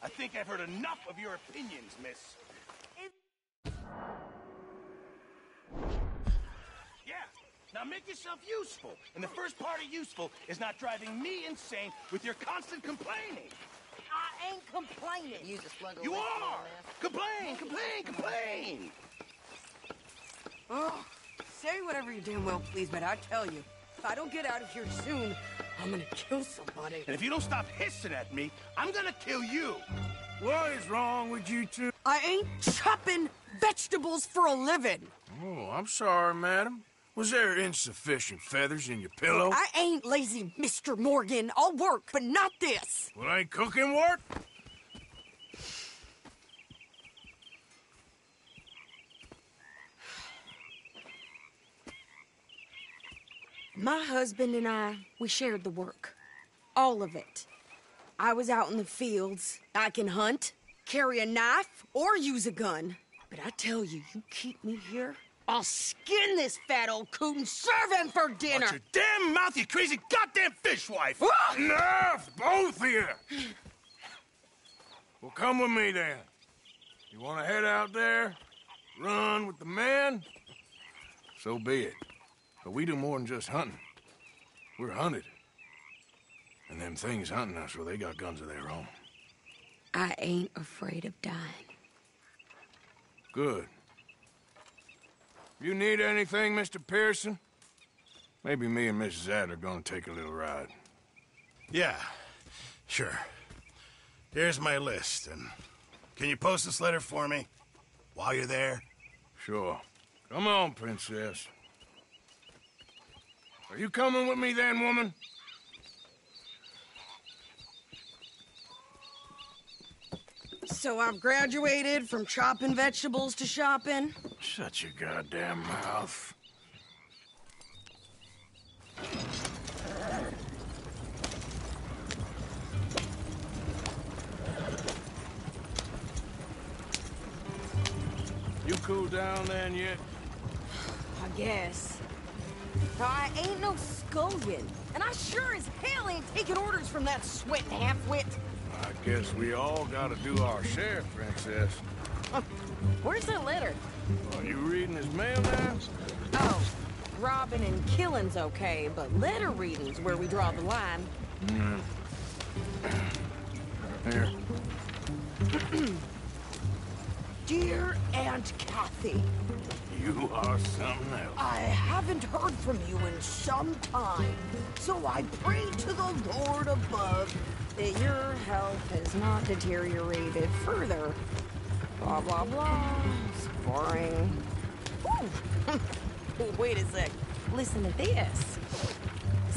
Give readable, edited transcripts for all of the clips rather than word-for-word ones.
I think I've heard enough of your opinions, miss. Yeah, now make yourself useful. And the first part of useful is not driving me insane with your constant complaining. I ain't complaining. Use a slug of You whiskey are! on that. Complain, complain, complain! Oh, say whatever you damn well please, but I tell you, if I don't get out of here soon, I'm gonna kill somebody. And if you don't stop hissing at me, I'm gonna kill you. What is wrong with you two? I ain't chopping vegetables for a living. Oh, I'm sorry, madam. Was there insufficient feathers in your pillow? I ain't lazy, Mr. Morgan. I'll work, but not this. Well, ain't cooking work? My husband and I, we shared the work. All of it. I was out in the fields. I can hunt, carry a knife, or use a gun. But I tell you, you keep me here, I'll skin this fat old coot and serve him for dinner. Watch your damn mouth, you crazy goddamn fishwife! Enough, both of you! Well, come with me then. You want to head out there, run with the men? So be it. But we do more than just hunting. We're hunted. And them things hunting us, well, they got guns of their own. I ain't afraid of dying. Good. You need anything, Mr. Pearson? Maybe me and Mrs. Adler are gonna take a little ride. Yeah, sure. Here's my list, and can you post this letter for me while you're there? Sure. Come on, princess. Are you coming with me then, woman? So I've graduated from chopping vegetables to shopping. Shut your goddamn mouth. You cool down then yet? I guess. Now, I ain't no scullion, and I sure as hell ain't taking orders from that sweating half-wit. I guess we all gotta do our share, princess. Where's that letter? Are you reading his mail now? Oh, robbing and killing's okay, but letter reading's where we draw the line. Here. Dear Aunt Kathy, You are something else. I haven't heard from you in some time, so I pray to the Lord above that your health has not deteriorated further. Blah, blah, blah. It's boring. Ooh. Wait a sec. Listen to this.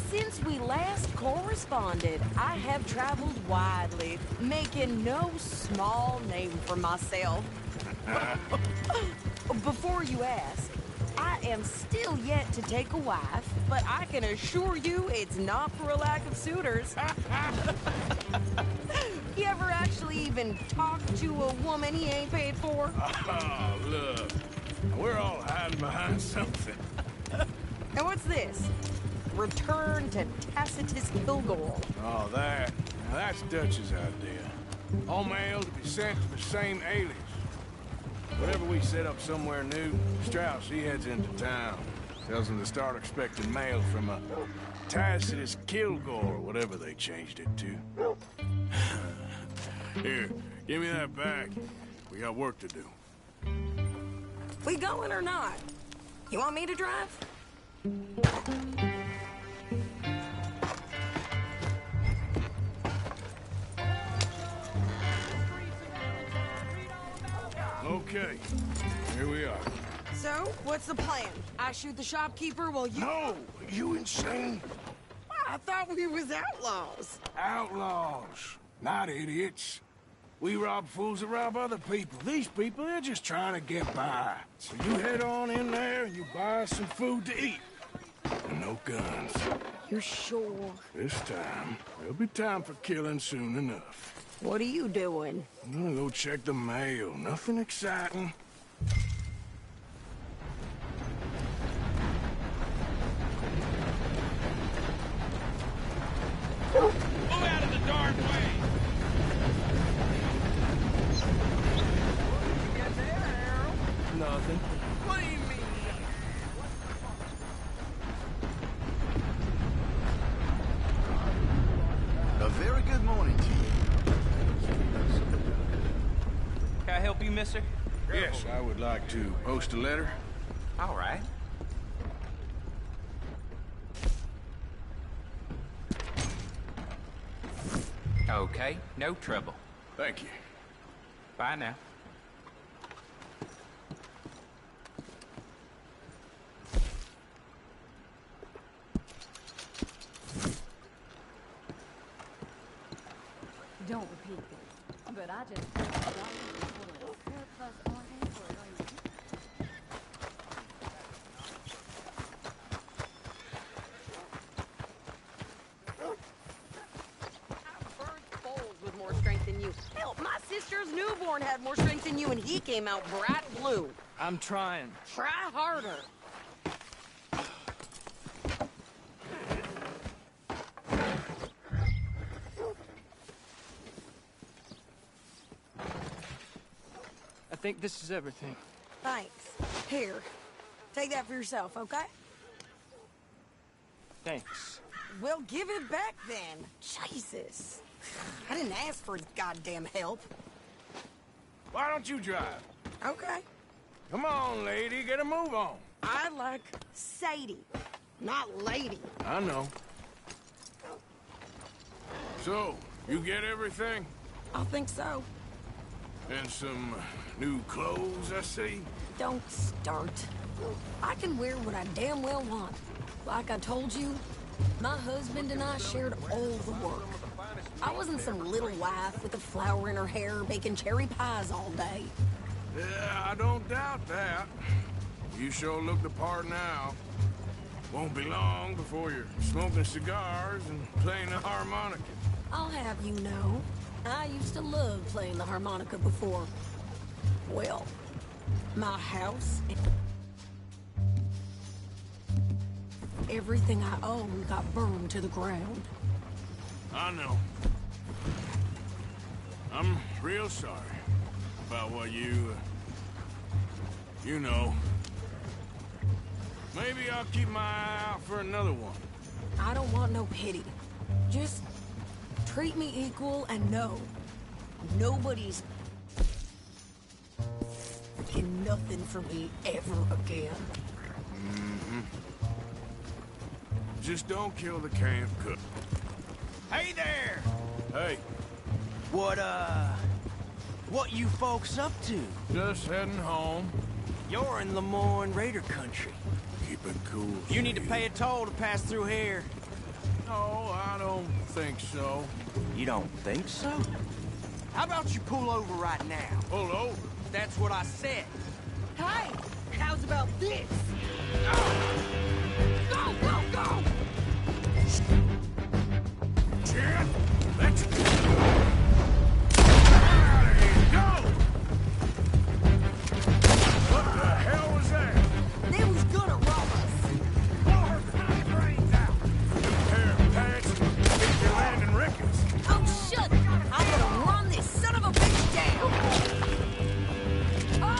Since we last corresponded, I have traveled widely, making no small name for myself. Before you ask, I am still yet to take a wife, but I can assure you it's not for a lack of suitors. You ever actually even talk to a woman he ain't paid for? Oh, look. We're all hiding behind something. And what's this? Return to Tacitus Kilgore. Oh, that. Now, that's Dutch's idea. All mail to be sent to the same alias. Whenever we set up somewhere new, Strauss, he heads into town. Tells them to start expecting mail from a Tacitus Kilgore, whatever they changed it to. Here, give me that back. We got work to do. We going or not? You want me to drive? Okay, here we are. So, what's the plan? I shoot the shopkeeper while you... No! Are you insane? I thought we was outlaws. Outlaws, not idiots. We rob fools that rob other people. These people, they're just trying to get by. So you head on in there and you buy us some food to eat. And no guns. You sure? This time, there'll be time for killing soon enough. What are you doing? I'm gonna go check the mail. Nothing exciting. Move out of the dark way! nothing. What do you mean? A very good morning to you. Can I help you, mister? Yes, I would like to post a letter. All right. Okay, no trouble. Thank you. Bye now. Don't repeat this, but I just think the doctor is full of surplus organs for a reason. Birds bowls with more strength than you. Hell, my sister's newborn had more strength than you, and he came out bright blue. I'm trying. Try harder. I think this is everything. Thanks. Here, take that for yourself, okay? Thanks. Well, give it back then. Jesus. I didn't ask for his goddamn help. Why don't you drive? Okay. Come on, lady, get a move on. I like Sadie, not lady. I know. So, you get everything? I think so. And some new clothes, I see? Don't start. I can wear what I damn well want. Like I told you, my husband and I shared all the work. I wasn't some little wife with a flower in her hair baking cherry pies all day. Yeah, I don't doubt that. You sure look the part now. Won't be long before you're smoking cigars and playing the harmonica. I'll have you know, I used to love playing the harmonica before. Well, my house, everything I own got burned to the ground. I know. I'm real sorry about what you know. Maybe I'll keep my eye out for another one. I don't want no pity. Just treat me equal and know nobody's fucking nothing for me ever again. Just don't kill the camp cook. Hey there! Hey, What you folks up to? just heading home. You're in Lemoyne Raider country. Keep it cool. You need to Steve. pay a toll to pass through here. No, I don't think so. You don't think so? How about you pull over right now? Pull over. That's what I said. Hey, how's about this? Go, go, go! Shit! Let's get out of here! Go! What the hell was that? They was gonna rob us. Blow her tiny brains out! Pair of pants, get your landing rickets. Oh, shit! I'm gonna run this son of a bitch down! Oh!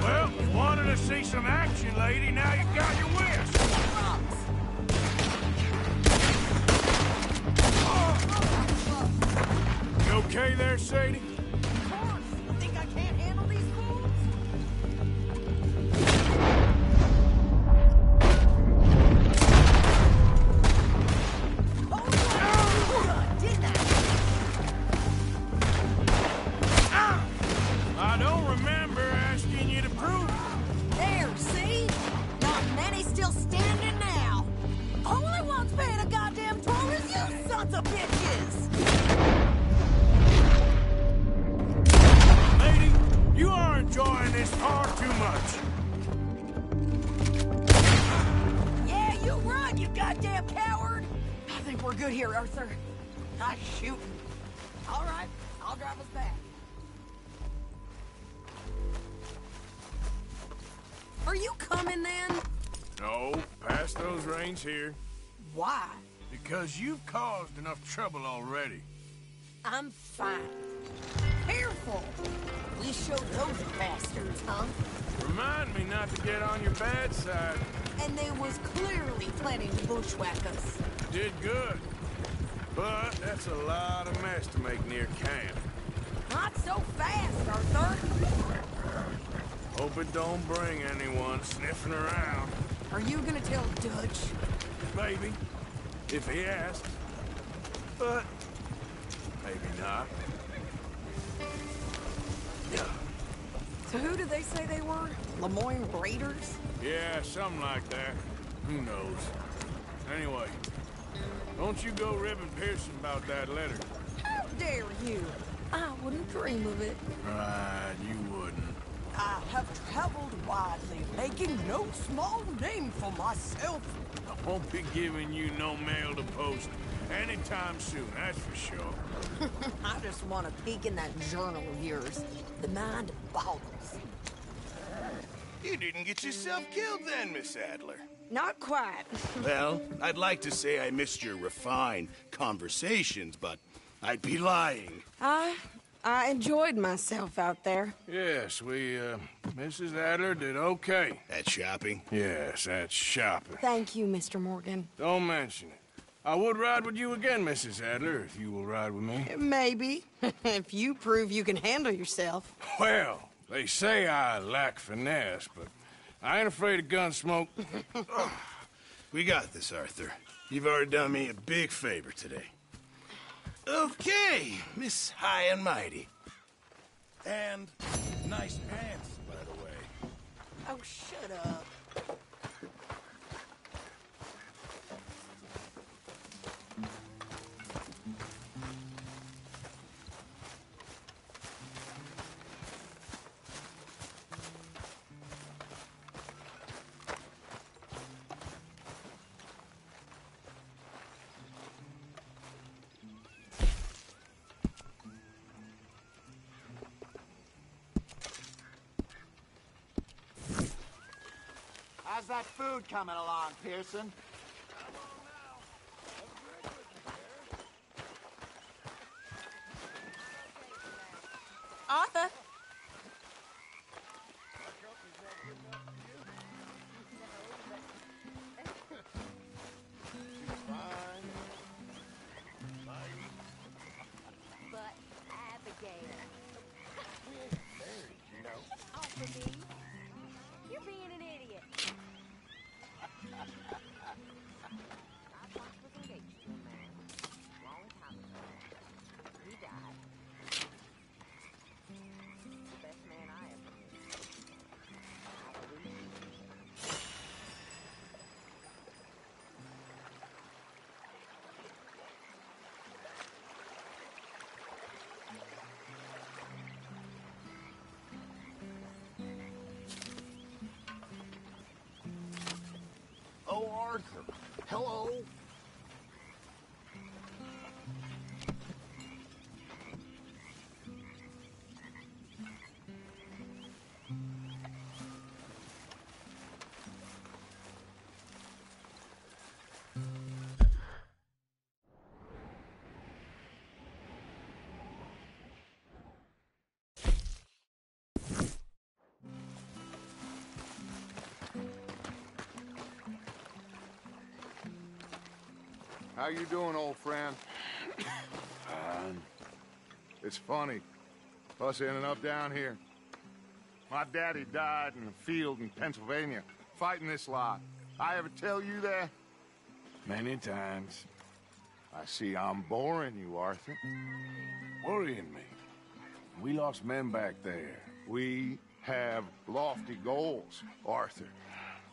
Well, you wanted to see some action, lady. Now you got your wish. You okay there, Sadie? Of course! Think I can't handle these fools? Oh, didn't I? I don't remember asking you to prove it. There, see? Not many still standing now. Only one's paying a goddamn toll is you sons of bitches! Lady, you are enjoying this far too much. Yeah, you run, you goddamn coward! I think we're good here, Arthur. Nice shooting. All right, I'll drive us back. Are you coming then? No, pass those reins here. Why? Because you've caused enough trouble already. I'm fine. careful. We showed those bastards, huh? Remind me not to get on your bad side. And they was clearly planning to bushwhack us. Did good. But that's a lot of mess to make near camp. Not so fast, Arthur. Hope it don't bring anyone sniffing around. Are you gonna tell Dutch? Maybe, if he asks. But maybe not. Yeah. So who did they say they were? Lemoyne Raiders? Yeah, something like that. Who knows? Anyway, don't you go ribbing Pearson about that letter. How dare you? I wouldn't dream of it. Right, you wouldn't. I have traveled widely, making no small name for myself. I won't be giving you no mail to post anytime soon, that's for sure. I just want to peek in that journal of yours. The mind boggles. You didn't get yourself killed then, Miss Adler. Not quite. Well, I'd like to say I missed your refined conversations, but I'd be lying. I enjoyed myself out there. Yes, Mrs. Adler did okay. At shopping? Yes, that's shopping. Thank you, Mr. Morgan. Don't mention it. I would ride with you again, Mrs. Adler, if you will ride with me. Maybe. If you prove you can handle yourself. Well, they say I lack finesse, but I ain't afraid of gun smoke. We got this, Arthur. You've already done me a big favor today. Okay, Miss High and Mighty. And nice pants, by the way. Oh, shut up. How's that food coming along, Pearson? Arthur? But Abigail. Off of me. You're being an idiot. I once was engaged to a man. Long time ago. He died. The best man I ever knew. I believe you. Oh, Arthur. Hello. How you doing, old friend? Fine. It's funny, us ending up down here. My daddy died in a field in Pennsylvania, fighting this lot. I ever tell you that? Many times. I see I'm boring you, Arthur. Worrying me. We lost men back there. We have lofty goals, Arthur.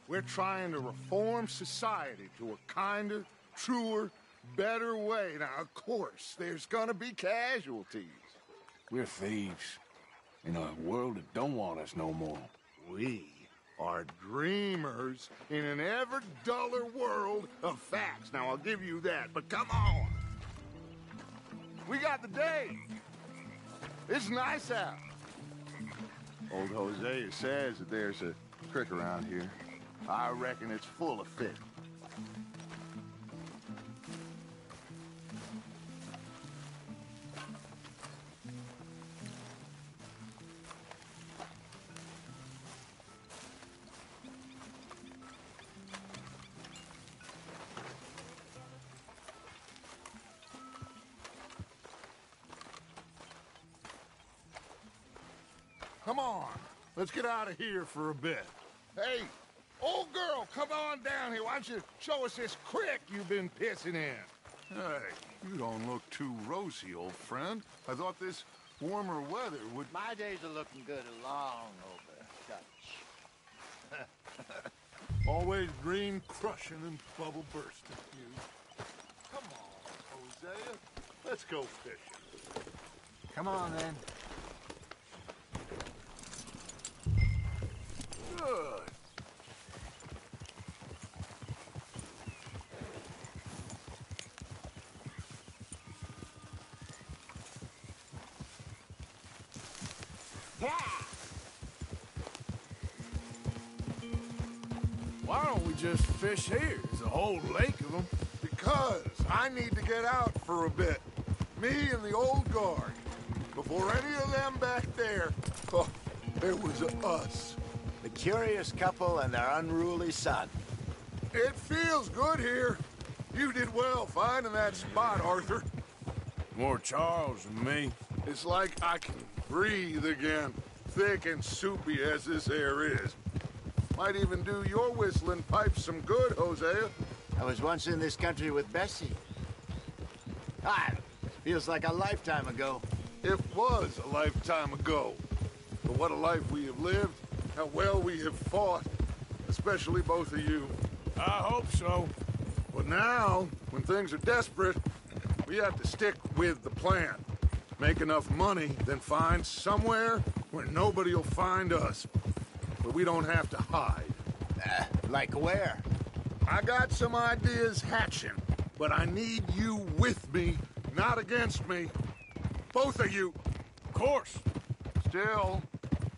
We're trying to reform society to a kinder, truer, better way. Now, of course, there's gonna be casualties. We're thieves. In a world that don't want us no more. We are dreamers in an ever duller world of facts. Now, I'll give you that, but come on. We got the day. It's nice out. Old Hosea says that there's a creek around here. I reckon it's full of fish. come on. Let's get out of here for a bit. Hey, old girl, come on down here. Why don't you show us this creek you've been pissing in? Hey, you don't look too rosy, old friend. I thought this warmer weather would... My days are looking good along over, Dutch. Always dream crushing and bubble bursting, you. Come on, Hosea. Let's go fishing. Come on, then. Good. Why don't we just fish here? There's a whole lake of them. Because I need to get out for a bit. Me and the old guard. Before any of them back there, oh, there was us. The curious couple and their unruly son. It feels good here. You did well finding that spot, Arthur. More Charles than me. It's like I can breathe again, thick and soupy as this air is. Might even do your whistling pipes some good, Hosea. I was once in this country with Bessie. Ah, feels like a lifetime ago. It was a lifetime ago. But what a life we have lived, how well we have fought, especially both of you. I hope so. But now, when things are desperate, we have to stick with the plan. Make enough money, then find somewhere where nobody will find us. But we don't have to hide. Like where? I got some ideas hatching, but I need you with me, not against me. Both of you. Of course. Still,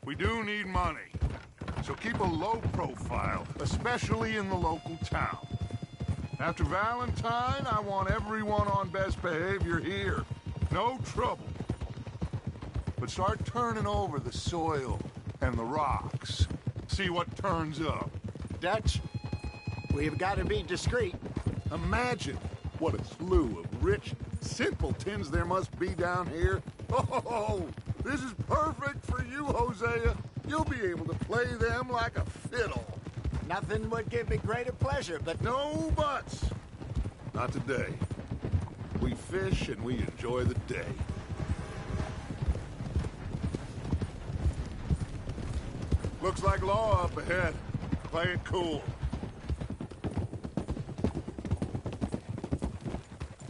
we do need money. So keep a low profile, especially in the local town. After Valentine, I want everyone on best behavior here. No trouble. But start turning over the soil and the rocks. See what turns up. Dutch, we've got to be discreet. Imagine what a slew of rich simpletons there must be down here. Oh, this is perfect for you, Hosea. You'll be able to play them like a fiddle. Nothing would give me greater pleasure, but... No buts. Not today. We fish and we enjoy the day. Looks like law up ahead. Play it cool.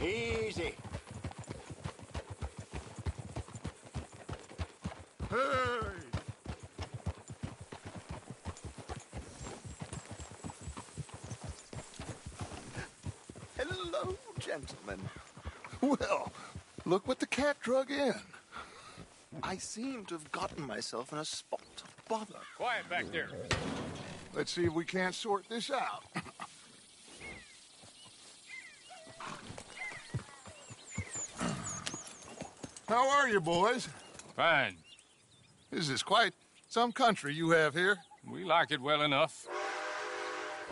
Easy. Hey! Hello, gentlemen. Well, look what the cat drug in. I seem to have gotten myself in a spot of bother. Quiet back there. Let's see if we can't sort this out. How are you, boys? Fine. This is quite some country you have here. We like it well enough.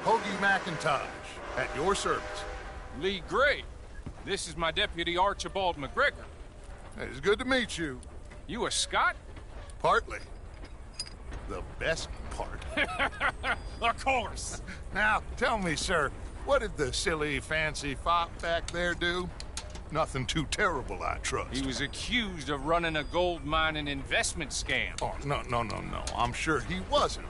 Hoagie McIntosh, at your service. Lee Gray. This is my deputy Archibald McGregor. It's good to meet you. You a Scot? Partly. The best part. Of course. Now, tell me, sir, what did the silly, fancy fop back there do? Nothing too terrible, I trust. He was accused of running a gold mining investment scam. Oh, no. I'm sure he wasn't.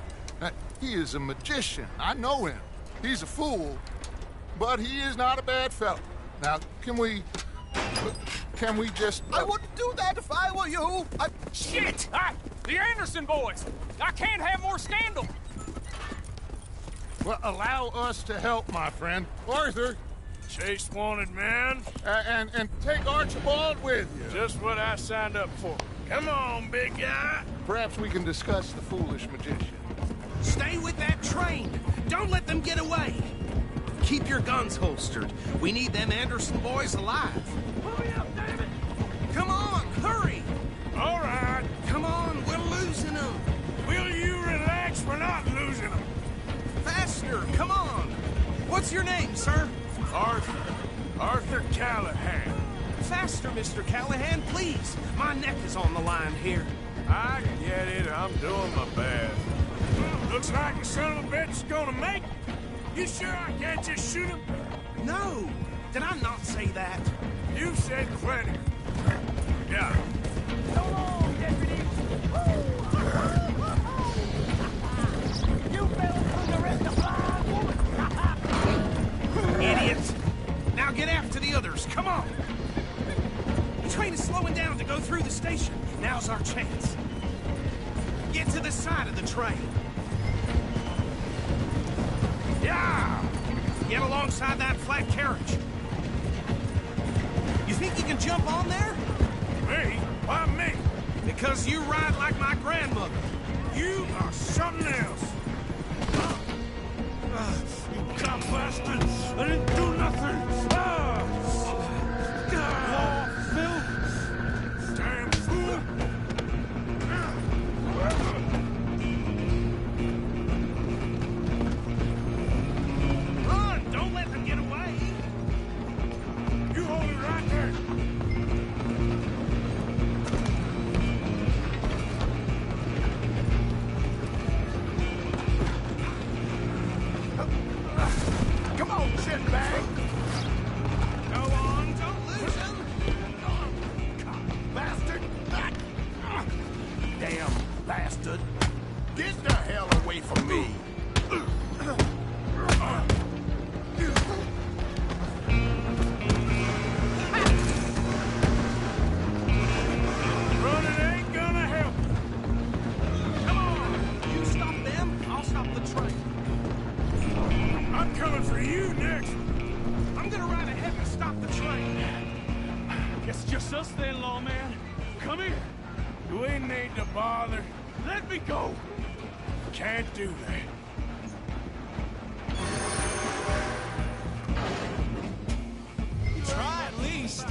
He is a magician. I know him. He's a fool, but he is not a bad fellow. Now, can we just... I wouldn't do that if I were you. Shit! The Anderson boys! I can't have more scandal! Well, allow us to help, my friend. Arthur! Chase wanted man. And take Archibald with you. Just what I signed up for. Come on, big guy. Perhaps we can discuss the foolish magician. Stay with that train. Don't let them get away. Keep your guns holstered. We need them Anderson boys alive. Hurry up, damn it! Come on, hurry! All right. Come on, we're losing them. Will you relax? We're not losing them. Faster, come on. What's your name, sir? Arthur Callahan. Faster, Mr. Callahan, please. My neck is on the line here. I get it. I'm doing my best. Well, looks like the son of a bitch is gonna make it. You sure I can't just shoot him? No! Did I not say that? You said plenty. Yeah. So long, deputy! You fell from the rest of the Idiots! Now get after the others, come on! The train is slowing down to go through the station. Now's our chance. Get to the side of the train. Yeah! Get alongside that flat carriage. You think you can jump on there? Me? Why me? Because you ride like my grandmother. You are something else. You cop bastard! I didn't do nothing! Phil! Damn fool! Run! Don't let them get away! You hold it right there! Come on, shitbag! Go on, don't lose them! Bastard! Damn bastard! Get the hell away from me! Running ain't gonna help. Come on! You stop them, I'll stop the train. I'm coming for you next. I'm gonna ride ahead and stop the train. Guess it's just us then, lawman. Come here. You ain't need to bother. Let me go. Can't do that. Try at least.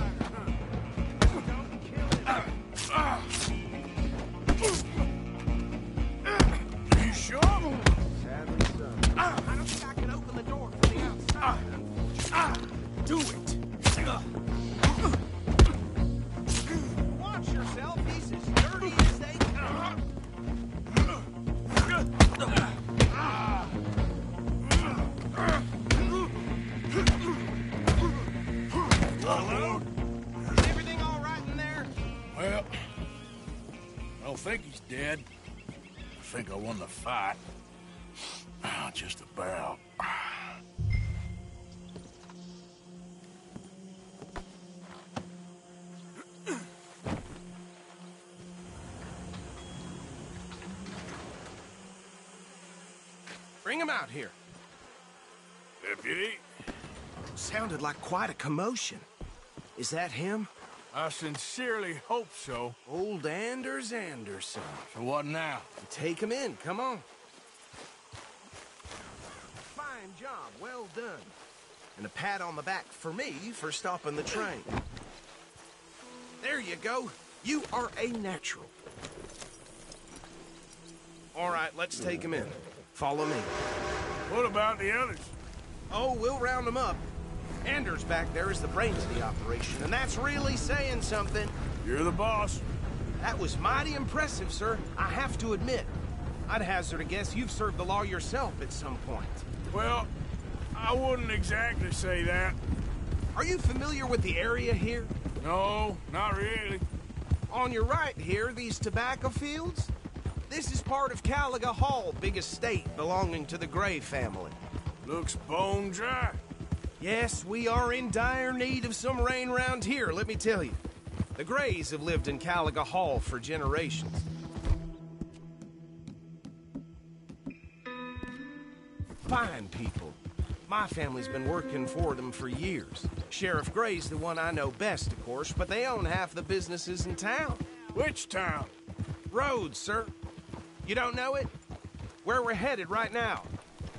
You sure? I don't think I can open the door from the outside. Do it. Watch yourself, he's as dirty as they come. Hello? Is everything all right in there? Well, I don't think he's dead. I think I won the fight. Just about. Bring him out here. Deputy, Sounded like quite a commotion. Is that him? I sincerely hope so. Old Anders Anderson. So what now? Take him in, come on. Fine job, well done. And a pat on the back for me for stopping the train. There you go. You are a natural. All right, let's take him in. Follow me. What about the others? Oh, we'll round them up. Anders back there is the brains of the operation, and that's really saying something. You're the boss. That was mighty impressive, sir. I have to admit. I'd hazard a guess you've served the law yourself at some point. Well, I wouldn't exactly say that. Are you familiar with the area here? No, not really. On your right here, these tobacco fields? This is part of Caliga Hall, big estate belonging to the Gray family. Looks bone dry. Yes, we are in dire need of some rain round here, let me tell you. The Grays have lived in Caliga Hall for generations. Fine people. My family's been working for them for years. Sheriff Gray's the one I know best, of course, but they own half the businesses in town. Which town? Rhodes, sir. You don't know it? Where we're headed right now.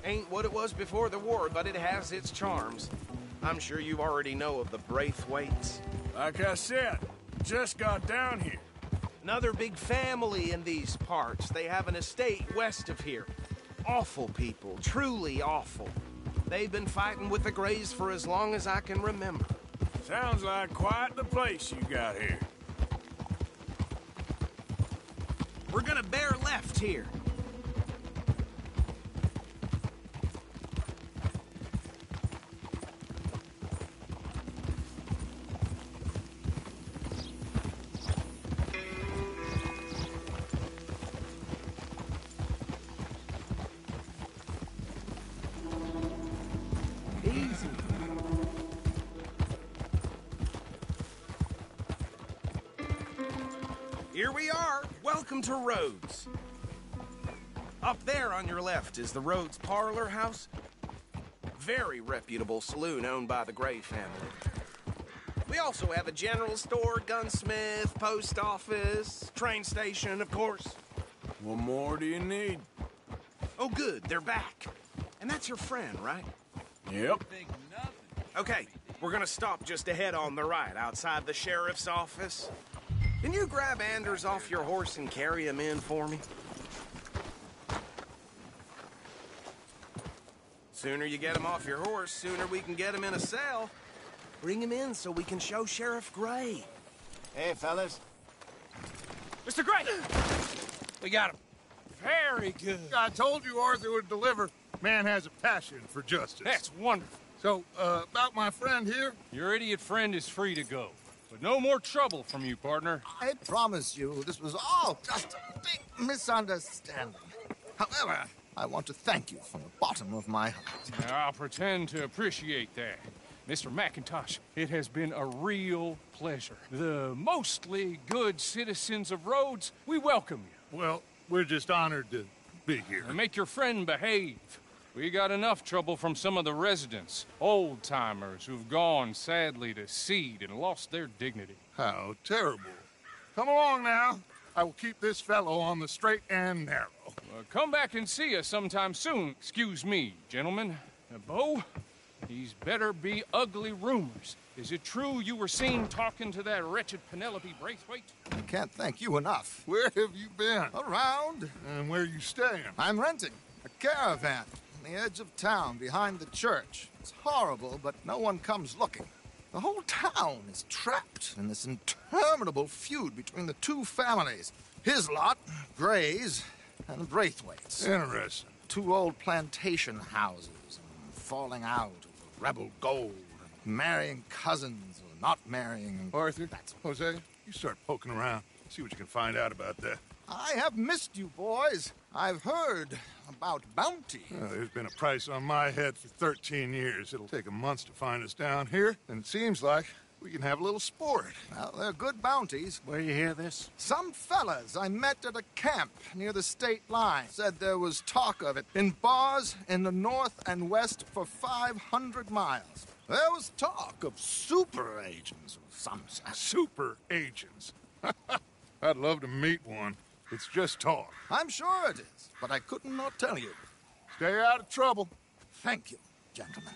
Ain't what it was before the war, but it has its charms. I'm sure you already know of the Braithwaites. Like I said, just got down here. Another big family in these parts. They have an estate west of here. Awful people, truly awful. They've been fighting with the Grays for as long as I can remember. Sounds like quite the place you got here. We're gonna bear left here. Easy. Here we are. Welcome to Rhodes. Up there on your left is the Rhodes Parlor House. Very reputable saloon owned by the Gray family. We also have a general store, gunsmith, post office, train station, of course. What more do you need? Oh, good. They're back. And that's your friend, right? Yep. Okay, we're gonna stop just ahead on the right, outside the sheriff's office. Can you grab Anders off your horse and carry him in for me? Sooner you get him off your horse, sooner we can get him in a cell. Bring him in so we can show Sheriff Gray. Hey, fellas. Mr. Gray! We got him. Very good. I told you Arthur would deliver. Man has a passion for justice. That's wonderful. So, about my friend here? Your idiot friend is free to go. But no more trouble from you, partner. I promise you, this was all just a big misunderstanding. However, I want to thank you from the bottom of my heart. Now, I'll pretend to appreciate that. Mr. McIntosh, it has been a real pleasure. The mostly good citizens of Rhodes, we welcome you. Well, we're just honored to be here. And make your friend behave. We got enough trouble from some of the residents, old-timers who've gone, sadly, to seed and lost their dignity. How terrible. Come along now. I will keep this fellow on the straight and narrow. Come back and see us sometime soon. Excuse me, gentlemen. Bo, these better be ugly rumors. Is it true you were seen talking to that wretched Penelope Braithwaite? I can't thank you enough. Where have you been? Around. And where are you staying? I'm renting a caravan on the edge of town behind the church. It's horrible, but no one comes looking. The whole town is trapped in this interminable feud between the two families. His lot, Gray's, and Braithwaite's. Interesting. Two old plantation houses, and falling out over rebel gold, and marrying cousins or not marrying. Arthur, Jose, you start poking around. See what you can find out about that. I have missed you, boys. I've heard about bounty. Well, there's been a price on my head for 13 years. It'll take a month to find us down here, and it seems like we can have a little sport. Well, they're good bounties. Where you hear this? Some fellas I met at a camp near the state line said there was talk of it in bars in the north and west for 500 miles. There was talk of super agents of some sort. Super agents? I'd love to meet one. It's just talk. I'm sure it is, but I couldn't not tell you. Stay out of trouble. Thank you, gentlemen.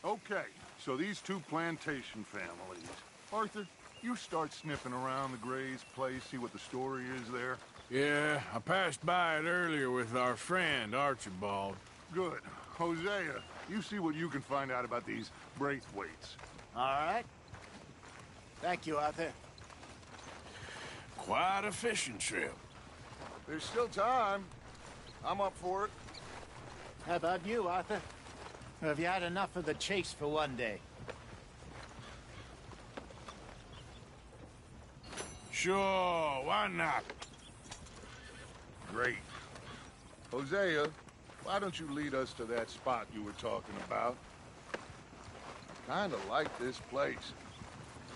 Okay, so these two plantation families. Arthur, you start sniffing around the Gray's place, see what the story is there. Yeah, I passed by it earlier with our friend, Archibald. Good. Hosea, you see what you can find out about these Braithwaites. All right. Thank you, Arthur. Quite a fishing trip. There's still time. I'm up for it. How about you, Arthur? Or have you had enough of the chase for one day? Sure, why not? Great. Hosea, why don't you lead us to that spot you were talking about? I kind of like this place.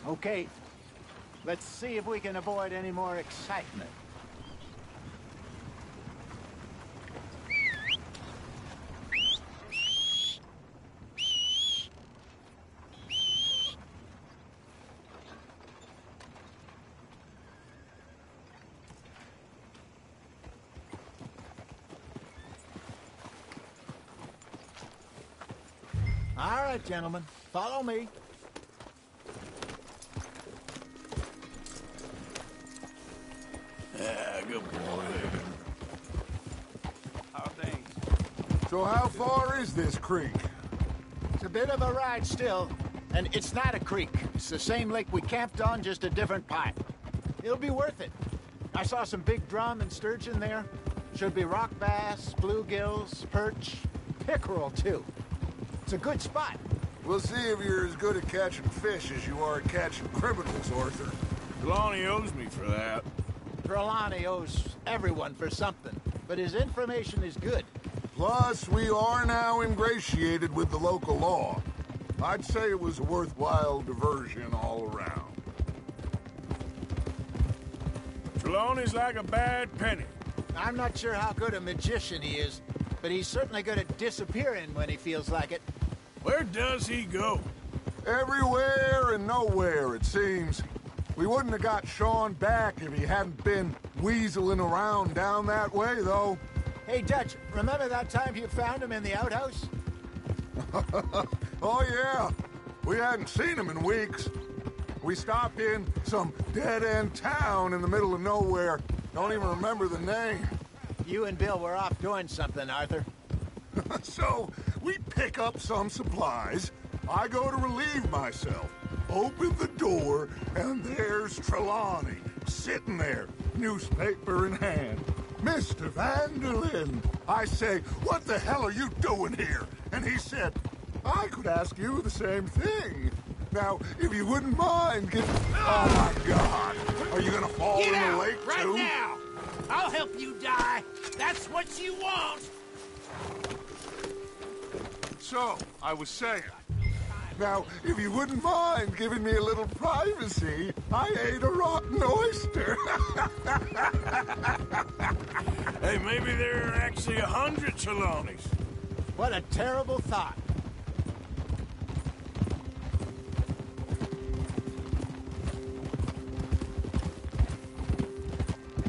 Okay. Let's see if we can avoid any more excitement. All right, gentlemen. Follow me. Yeah, good boy. How things? So how far is this creek? a bit of a ride still. And it's not a creek. It's the same lake we camped on, just a different part. It'll be worth it. I saw some big drum and sturgeon there. Should be rock bass, bluegills, perch, pickerel, too. It's a good spot. We'll see if you're as good at catching fish as you are at catching criminals, Arthur. Trelawney owes me for that. Trelawney owes everyone for something, but his information is good. Plus, we are now ingratiated with the local law. I'd say it was a worthwhile diversion all around. Trelawney's like a bad penny. I'm not sure how good a magician he is, but he's certainly good at disappearing when he feels like it. Where does he go? Everywhere and nowhere, it seems. We wouldn't have got Sean back if he hadn't been weaseling around down that way, though. Hey, Dutch, remember that time you found him in the outhouse? Oh, yeah. We hadn't seen him in weeks. We stopped in some dead-end town in the middle of nowhere. Don't even remember the name. You and Bill were off doing something, Arthur. So, we pick up some supplies. I go to relieve myself. Open the door, and there's Trelawney, sitting there, newspaper in hand. Mr. Vanderlyn. I say, what the hell are you doing here? And he said, I could ask you the same thing. Now, if you wouldn't mind, oh my God! Are you gonna fall in the lake right too? Now! I'll help you die. That's what you want. So, I was saying. Now, if you wouldn't mind giving me a little privacy, I ate a rotten oyster. Hey, maybe there are actually 100 Trelawneys. What a terrible thought.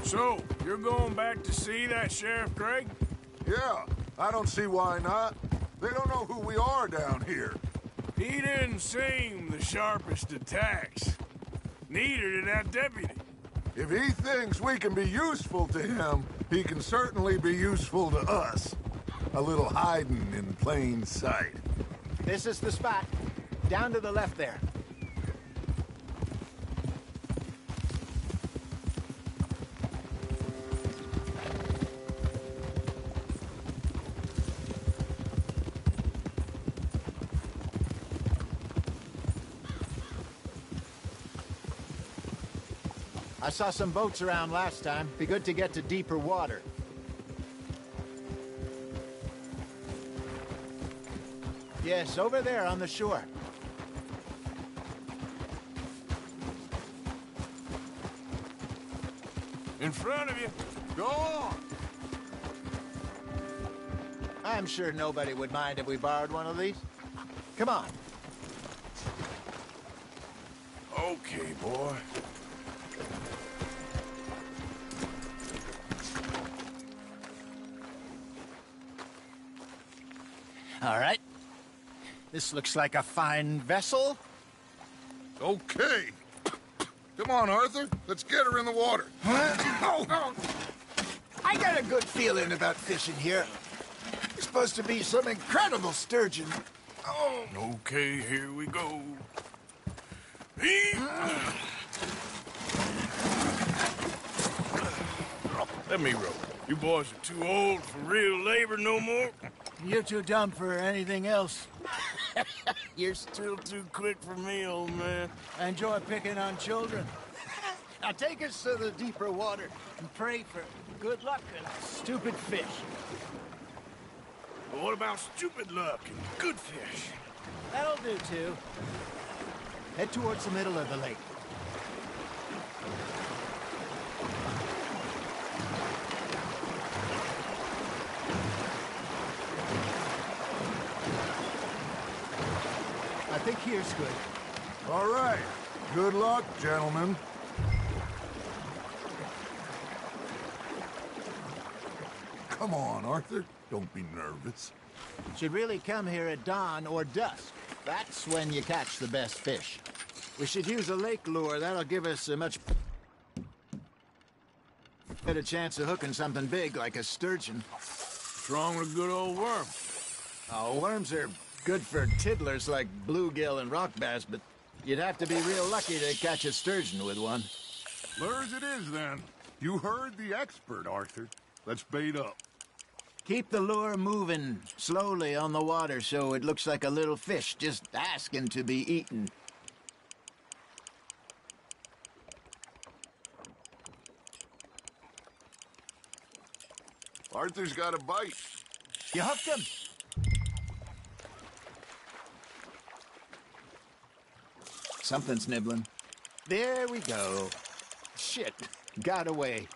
So, you're going back to see that Sheriff Craig? Yeah, I don't see why not. They don't know who we are down here. He didn't seem the sharpest attacks. Neither did that deputy. If he thinks we can be useful to him, he can certainly be useful to us. A little hiding in plain sight. This is the spot. Down to the left there. I saw some boats around last time. Be good to get to deeper water. Yes, over there on the shore. In front of you. Go on. I'm sure nobody would mind if we borrowed one of these. Come on. Okay, boy. All right. This looks like a fine vessel. Okay. Come on, Arthur. Let's get her in the water. Oh. I got a good feeling about fishing here. It's supposed to be some incredible sturgeon. Oh. Okay, here we go. Let me row. You boys are too old for real labor no more. You're too dumb for anything else. You're still too quick for me, old man. I enjoy picking on children. Now take us to the deeper water and pray for good luck and stupid fish. But what about stupid luck and good fish? That'll do, too. Head towards the middle of the lake. I think here's good. All right. Good luck, gentlemen. Come on, Arthur. Don't be nervous. Should really come here at dawn or dusk. That's when you catch the best fish. We should use a lake lure. That'll give us a much better chance of hooking something big like a sturgeon. What's wrong with a good old worm? Oh, worms are Good for tiddlers like bluegill and rock bass, but you'd have to be real lucky to catch a sturgeon with one. Lures it is, then. You heard the expert, Arthur. Let's bait up. Keep the lure moving slowly on the water so it looks like a little fish just asking to be eaten. Arthur's got a bite. You hooked him? Something's nibbling. There we go. Shit, got away.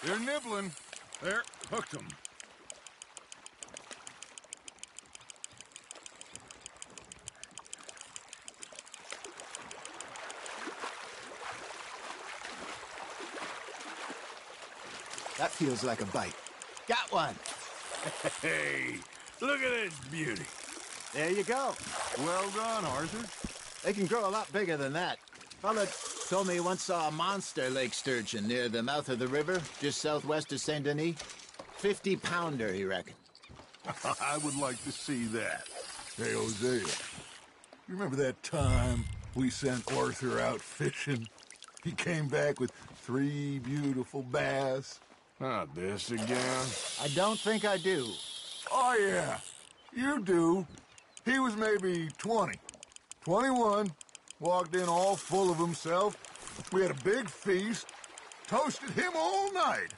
They're nibbling. There, hooked them. That feels like a bite. Got one. Hey, look at this beauty. There you go. Well done, Arthur. They can grow a lot bigger than that. Fella told me he once saw a monster lake sturgeon near the mouth of the river, just southwest of Saint Denis. 50-pounder, he reckoned. I would like to see that. Hey, Hosea, you remember that time we sent Arthur out fishing? He came back with 3 beautiful bass. Not this again. I don't think I do. Oh, yeah, you do. He was maybe 20, 21, walked in all full of himself. We had a big feast, toasted him all night.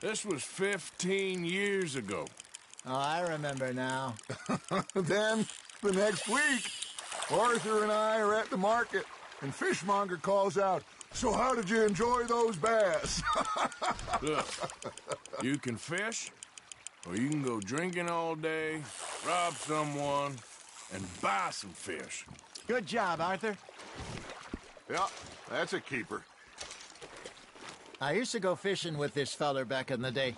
This was 15 years ago. Oh, I remember now. Then, the next week, Arthur and I are at the market, and Fishmonger calls out, "So how did you enjoy those bass?" Look, you can fish, or you can go drinking all day, rob someone, and buy some fish. Good job, Arthur. Yeah, that's a keeper. I used to go fishing with this feller back in the day.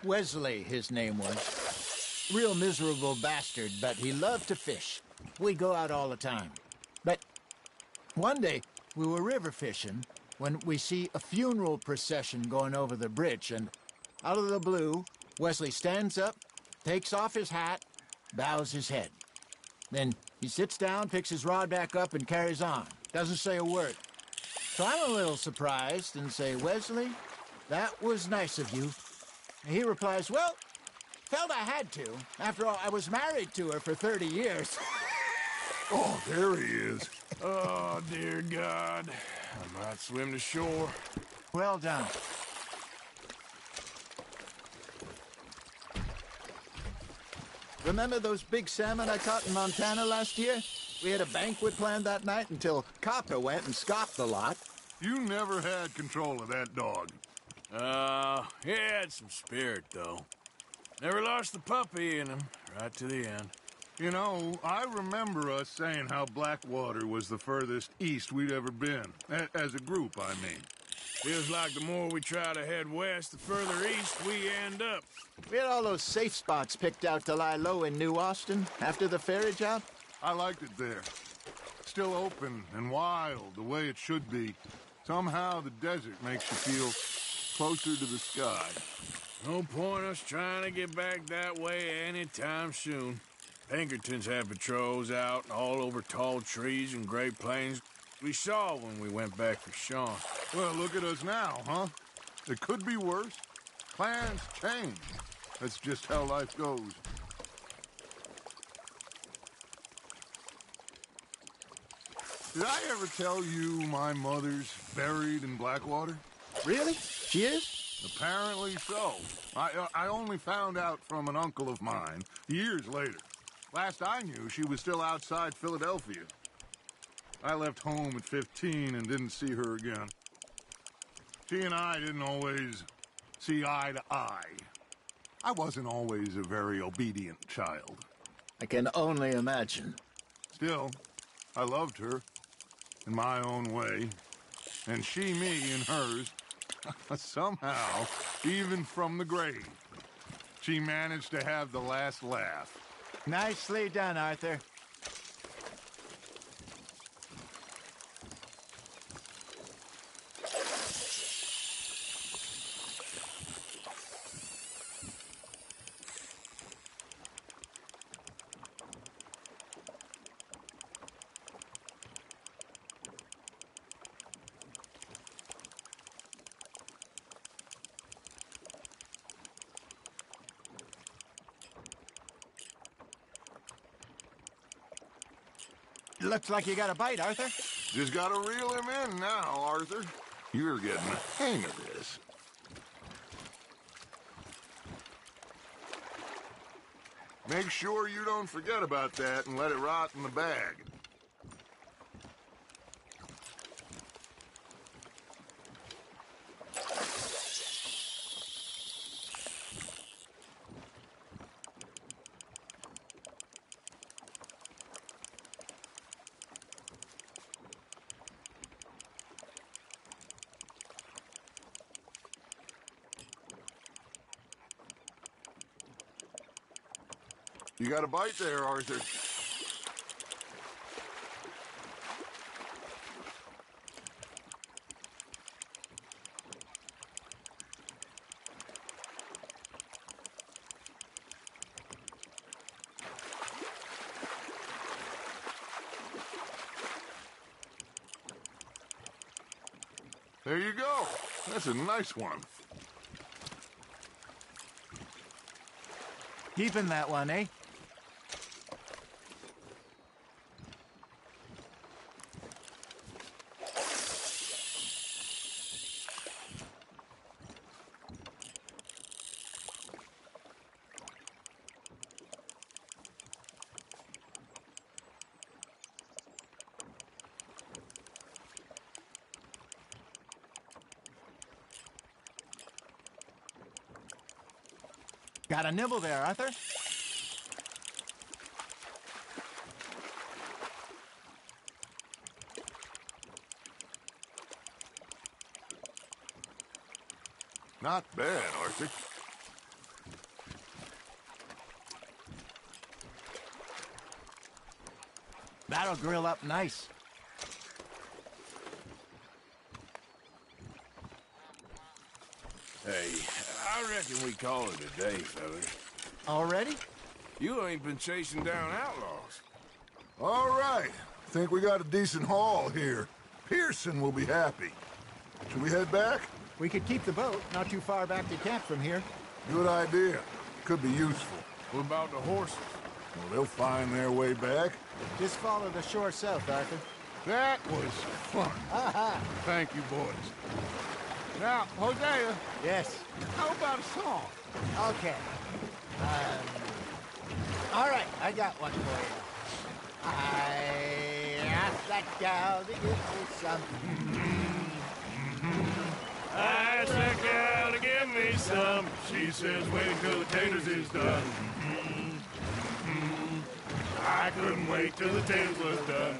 Wesley, his name was. Real miserable bastard, but he loved to fish. We'd go out all the time. But one day, we were river fishing when we see a funeral procession going over the bridge, and out of the blue, Wesley stands up, takes off his hat, bows his head. Then he sits down, picks his rod back up, and carries on. Doesn't say a word. So I'm a little surprised and say, "Wesley, that was nice of you." And he replies, "Well, felt I had to. After all, I was married to her for 30 years. Oh, there he is. Oh, dear God. I might swim to shore. Well done. Remember those big salmon I caught in Montana last year? We had a banquet planned that night until Copper went and scoffed the lot. You never had control of that dog. He had some spirit, though. Never lost the puppy in him, right to the end. You know, I remember us saying how Blackwater was the furthest east we'd ever been. As a group, I mean. Feels like the more we try to head west, the further east we end up. We had all those safe spots picked out to lie low in New Austin after the ferry job. I liked it there. Still open and wild, the way it should be. Somehow the desert makes you feel closer to the sky. No point us trying to get back that way anytime soon. Pinkertons had patrols out all over tall trees and Great Plains. We saw when we went back for Sean. Well, look at us now, huh? It could be worse. Plans change. That's just how life goes. Did I ever tell you my mother's buried in Blackwater? Really? She is? Apparently so. I only found out from an uncle of mine years later. Last I knew, she was still outside Philadelphia. I left home at 15 and didn't see her again. She and I didn't always see eye to eye. I wasn't always a very obedient child. I can only imagine. Still, I loved her in my own way, and she me in hers. Somehow, even from the grave, she managed to have the last laugh. Nicely done, Arthur. Looks like you got a bite, Arthur. Just gotta reel him in now, Arthur. You're getting the hang of this. Make sure you don't forget about that and let it rot in the bag. You got a bite there, Arthur. There you go. That's a nice one. Keeping that one, eh? Got a nibble there, Arthur. Not bad, Arthur. That'll grill up nice. Hey, I reckon we call it a day, fellas. Already? You ain't been chasing down outlaws. All right. Think we got a decent haul here. Pearson will be happy. Should we head back? We could keep the boat not too far back to camp from here. Good idea. Could be useful. What about the horses? Well, they'll find their way back. Just follow the shore south, Arthur. That was fun. Thank you, boys. Now, Hosea. Yes. How about a song? Okay. All right, I got one for you. I asked that gal to give me some. I asked that gal to give me some. She says, wait till the taters is done. I couldn't wait till the taters was done.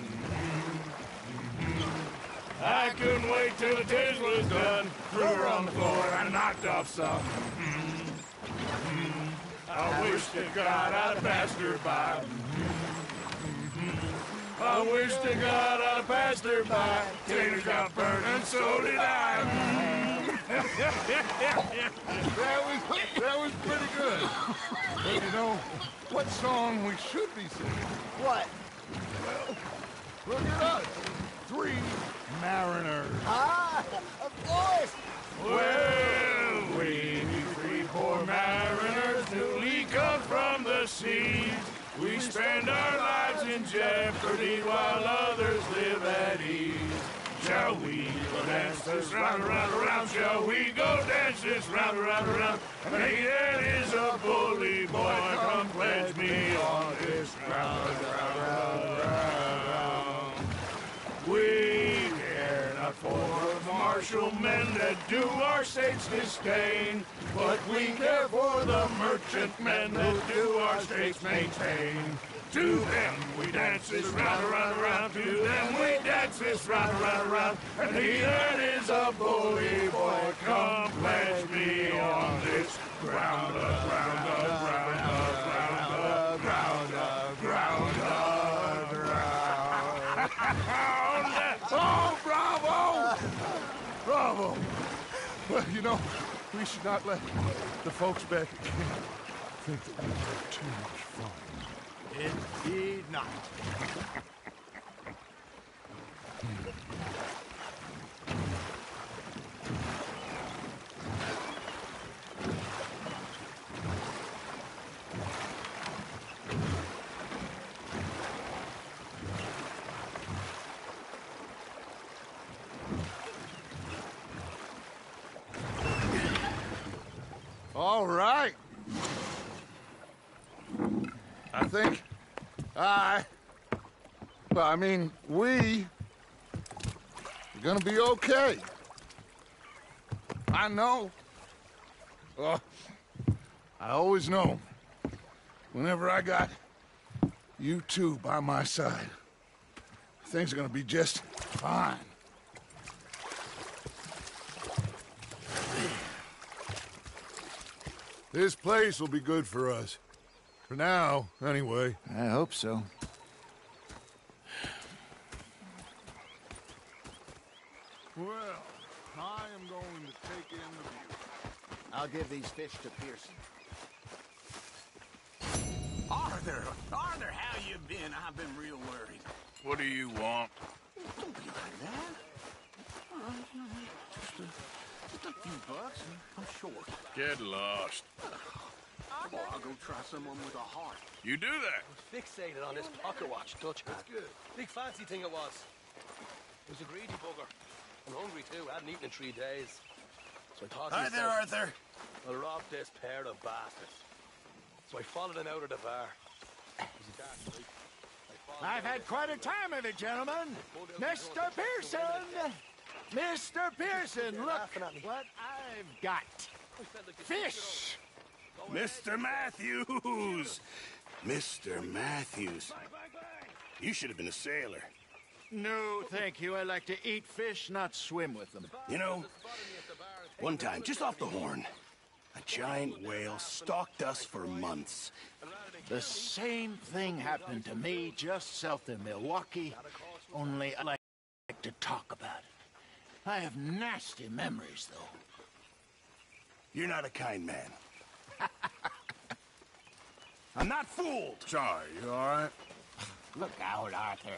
I couldn't wait till the taters was done. Threw her on the floor and knocked off some. I wish to God I'd have passed her by. I wish to God I'd have passed her by. Taters got burned and so did I. That was pretty good. But you know, what song we should be singing? What? Look at us. 3 mariners. Ah, of course. Well, we three poor mariners newly come from the seas. We spend our lives in jeopardy while others live at ease. Shall we go dance this round, around, around? Shall we go dance this round, around, around? And he that is a bully boy, come pledge me on this round, round, round, round. We care not for the martial men that do our state's disdain, but we care for the merchant men that do our state's maintain. To them we dance this round, around, around. To them we dance this round, around, around. And he that is a bully boy, come pledge me on this ground, ground, ground, ground, ground, ground, ground. Oh, bravo! Bravo! Well, you know, we should not let the folks back at camp think that we've had too much fun. Indeed not. all right. I think we're gonna be okay. I know. Well, I always know. Whenever I got you two by my side, things are gonna be just fine. This place will be good for us. For now, anyway. I hope so. Well, I am going to take in the view. I'll give these fish to Pearson. Arthur, how you been? I've been real worried. What do you want? Don't be like that. Just a few bucks. I'm short. Get lost. Come on, I'll go try someone with a heart. You do that. Fixated on this pocket watch, Dutch. That's good. Big fancy thing it was. It was a greedy bugger. I'm hungry too. I hadn't eaten in 3 days. So I thought to Hi there, myself, Arthur. I'll rob this pair of bastards. So I followed him out of the bar. It was a dark night. I've had quite a time of it, gentlemen. Mr. Pearson! Mr. Pearson, look what I've got. Fish! Mr. Matthews! Mr. Matthews. You should have been a sailor. No, thank you. I like to eat fish, not swim with them. You know, one time, just off the Horn, a giant whale stalked us for months. The same thing happened to me just south of Milwaukee, only I like to talk about it. I have nasty memories, though. You're not a kind man. I'm not fooled. Sorry, you all right? Look out, Arthur.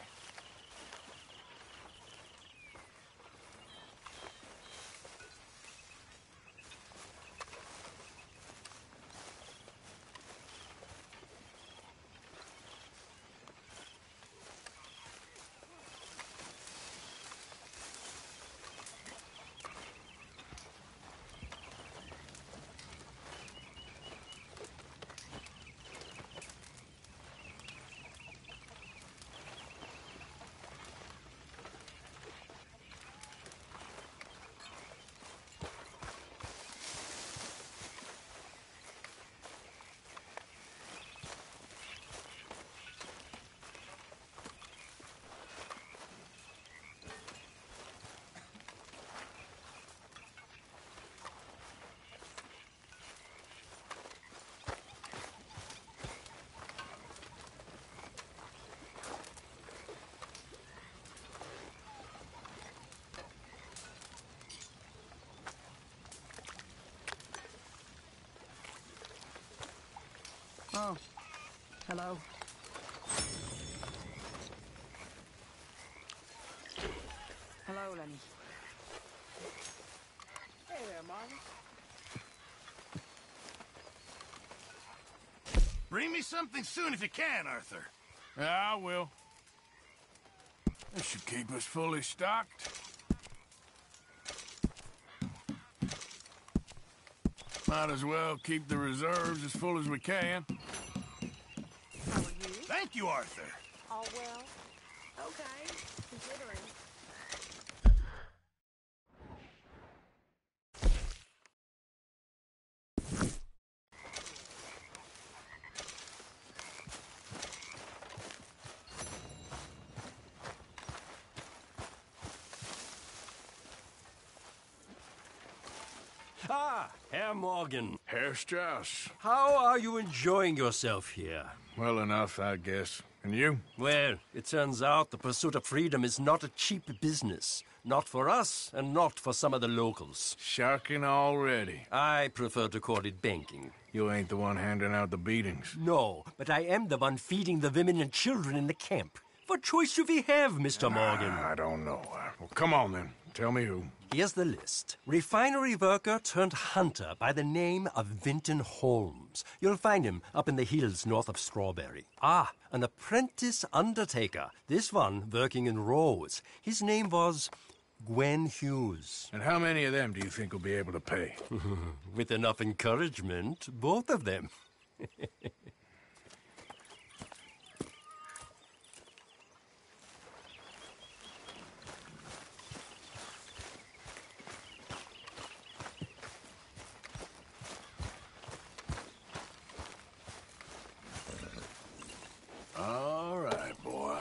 Oh, hello. Hello, Lenny. Hey there, Marty. Bring me something soon if you can, Arthur. Yeah, I will. This should keep us fully stocked. Might as well keep the reserves as full as we can. How are you? Thank you, Arthur. All well? Okay, considering. Ah, Herr Morgan. Herr Strauss. How are you enjoying yourself here? Well enough, I guess. And you? Well, it turns out the pursuit of freedom is not a cheap business. Not for us, and not for some of the locals. Sharking already. I prefer to call it banking. You ain't the one handing out the beatings. No, but I am the one feeding the women and children in the camp. What choice do we have, Mr. Morgan? I don't know. Well, come on then. Tell me who. Here's the list. Refinery worker turned hunter by the name of Vinton Holmes. You'll find him up in the hills north of Strawberry. Ah, an apprentice undertaker. This one working in Rhodes. His name was Gwen Hughes. And how many of them do you think will be able to pay? With enough encouragement, both of them. All right, boy.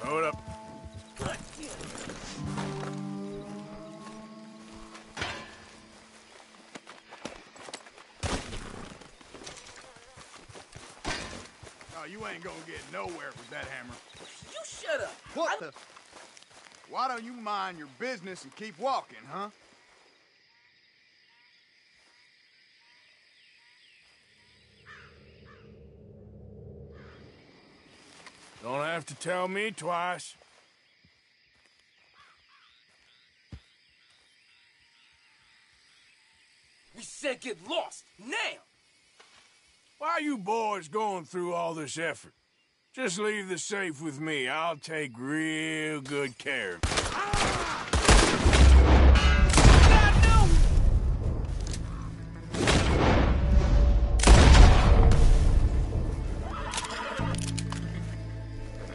Hold up. Oh, you ain't gonna get nowhere with that hammer. You shut up. What the? Why don't you mind your business and keep walking, huh? Don't have to tell me twice. We said get lost, now! Why are you boys going through all this effort? Just leave the safe with me. I'll take real good care of it.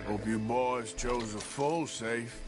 Hope you boys chose a full safe.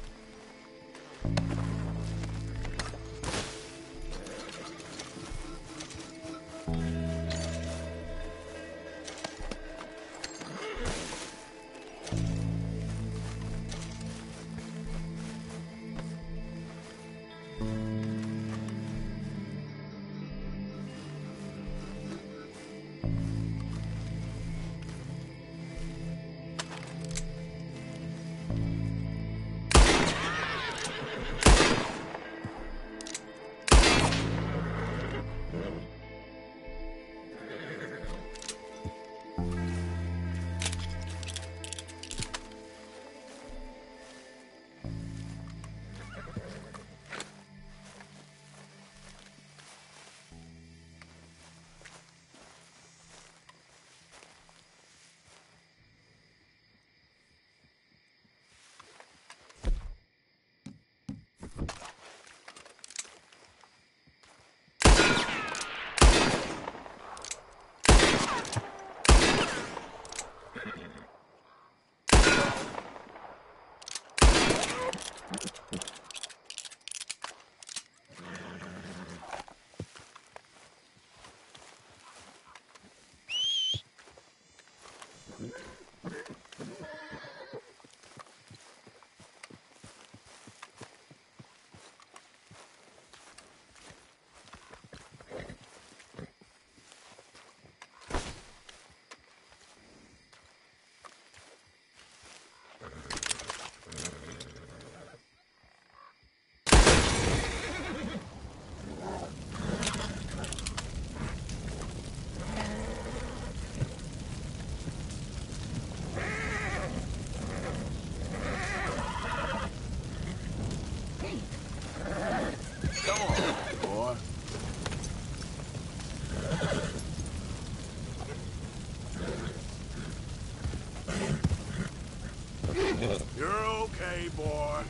You're okay, boy.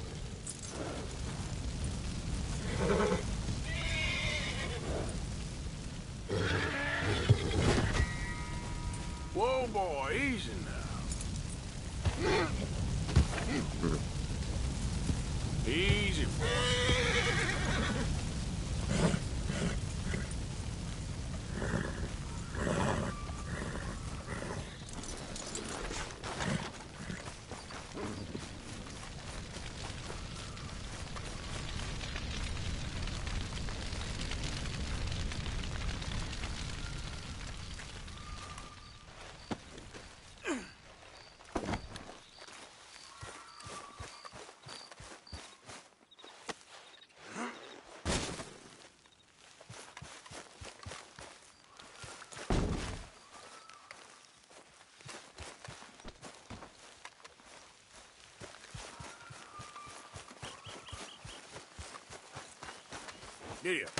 Whoa, boy, easy now. Easy. Giddy up.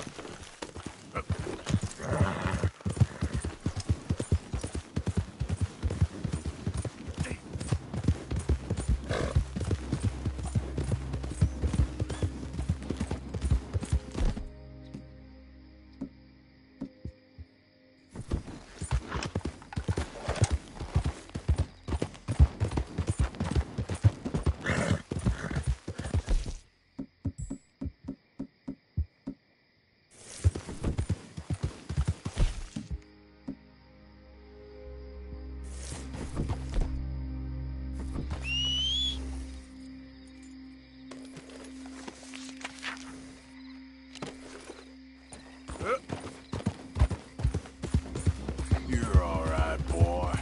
You're all right, boy.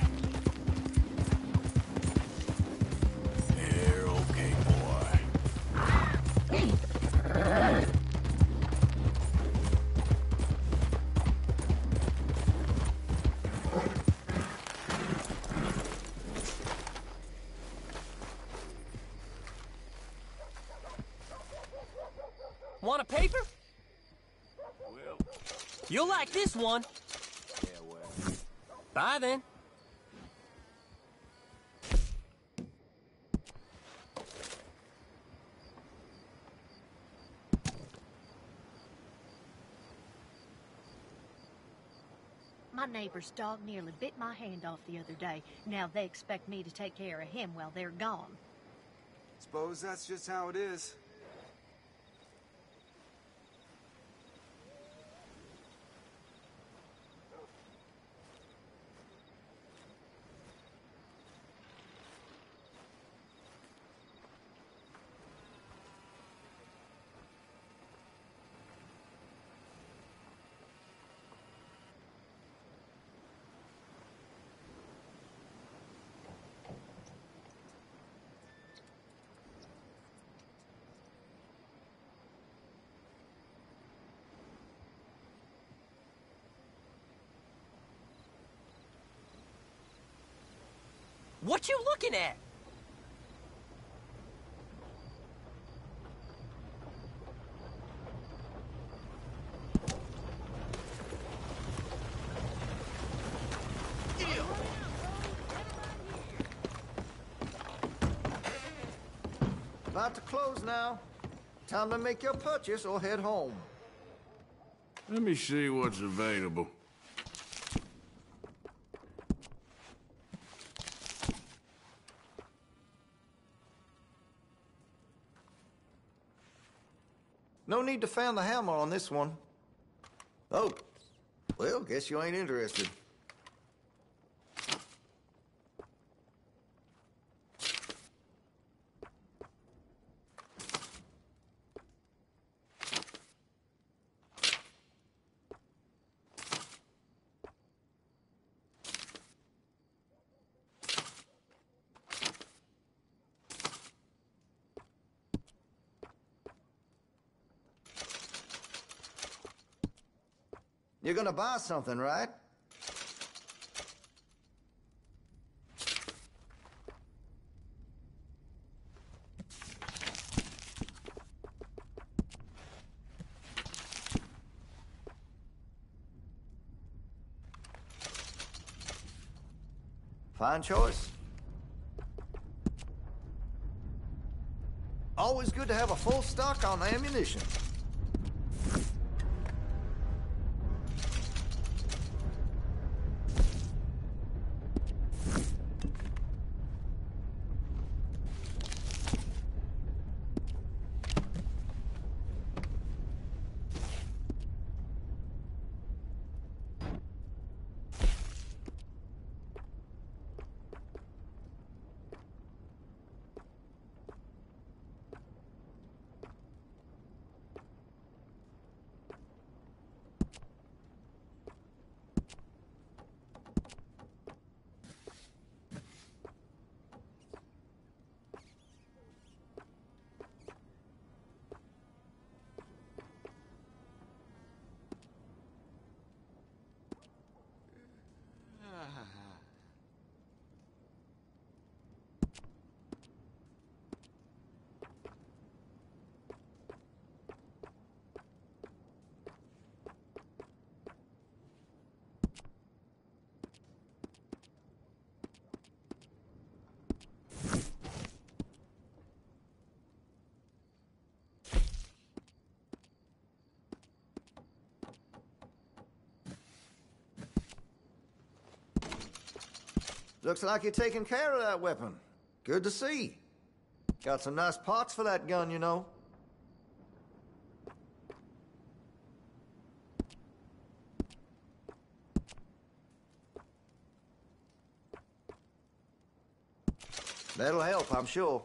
You're okay, boy. Want a paper? Well, You'll like this one. yeah, well. Bye then. My neighbor's dog nearly bit my hand off the other day. Now they expect me to take care of him while they're gone. Suppose that's just how it is. What you looking at? About to close now. Time to make your purchase or head home. Let me see what's available. No need to fan the hammer on this one. Oh, well, guess you ain't interested. You're gonna buy something, right? Fine choice. Always good to have a full stock on ammunition. Looks like you're taking care of that weapon. Good to see. Got some nice parts for that gun, you know. That'll help, I'm sure.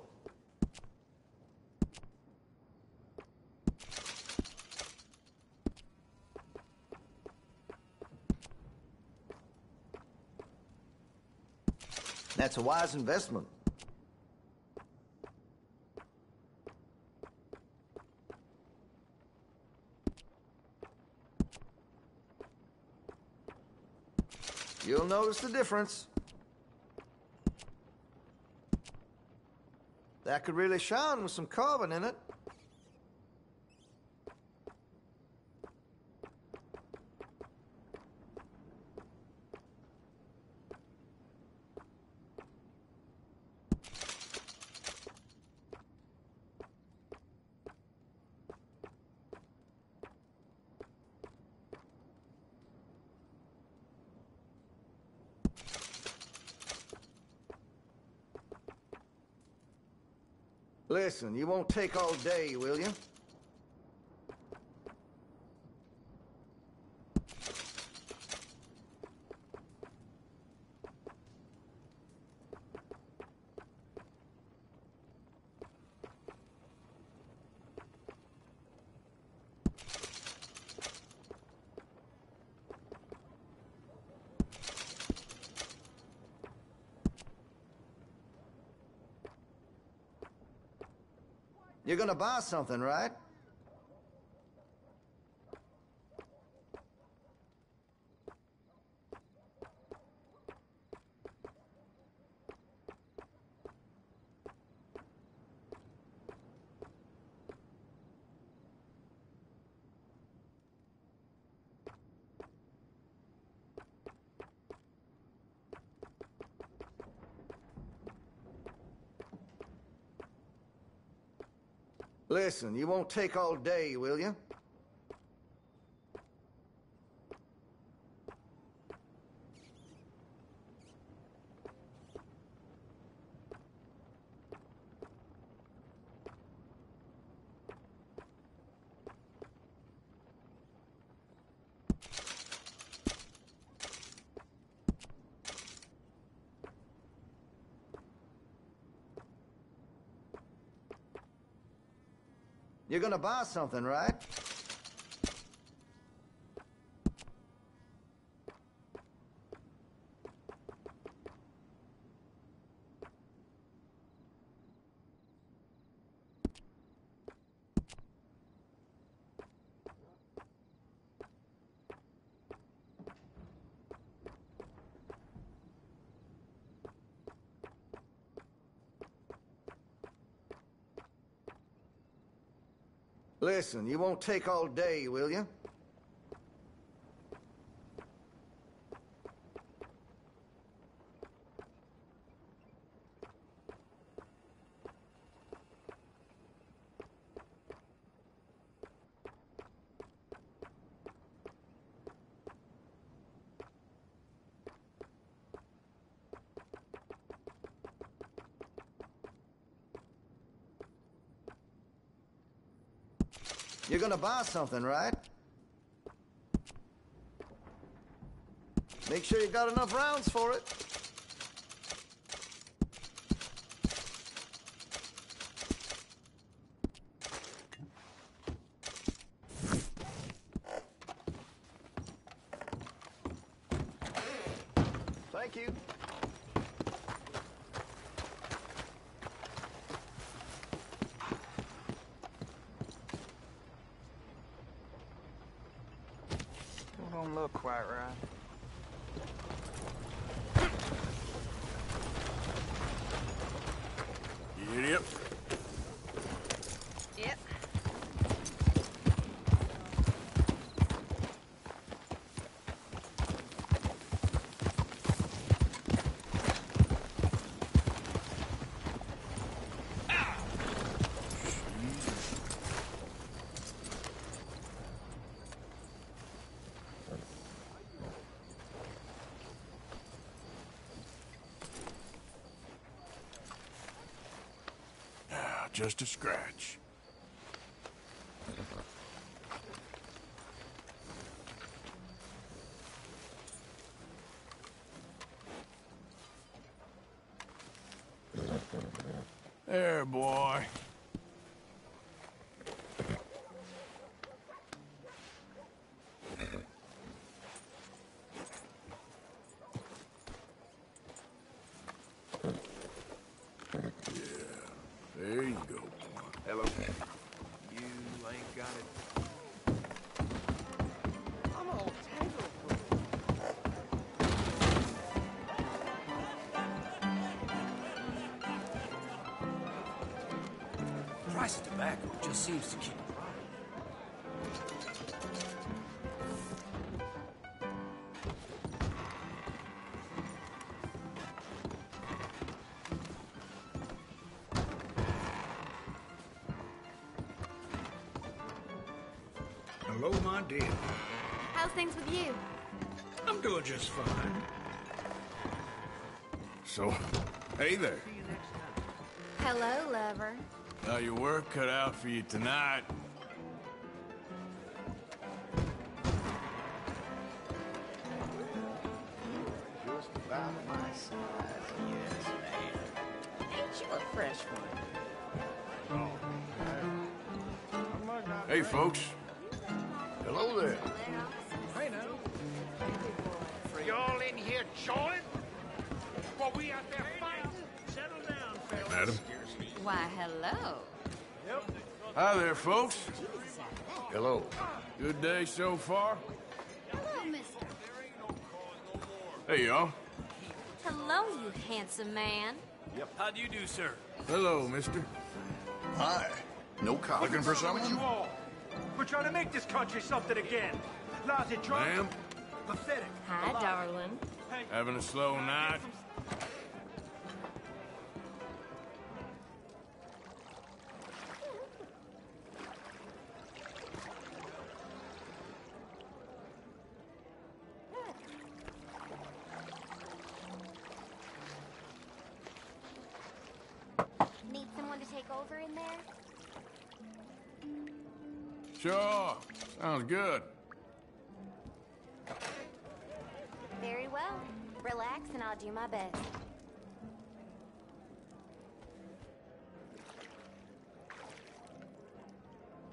That's a wise investment. You'll notice the difference. That could really shine with some carbon in it. Listen, you won't take all day, will you? You're gonna buy something, right? Listen, you won't take all day, will you? You're gonna buy something, right? Listen, you won't take all day, will you? You're gonna buy something, right? Make sure you got enough rounds for it. Thank you. Don't look quite right. Yep. Yep. just a scratch. There, boy. There you go. Hello. You ain't got it. I'm all tangled. The price of tobacco just seems to keep Hello, my dear. How's things with you? I'm doing just fine. So, hey there. Hello, lover. Got your work cut out for you tonight. Just about my size, yes, man. Ain't you a fresh one? Hey, folks. Hello there. Hey, now. Y'all in here jawing? While we out there fighting? Settle down, fellas. Madam. Why, hello. Hi there, folks. Hello. Good day so far? Hello, mister. Hey, y'all. Hello, you handsome man. Yep. How do you do, sir? Hello, mister. Hi. No cop. Looking for someone? We're trying to make this country something again. Lousy drunk. Ma'am, Pathetic. Hi, darling. having a slow night? Need someone to take over in there? Sure. Sounds good. Very well. Relax and I'll do my best.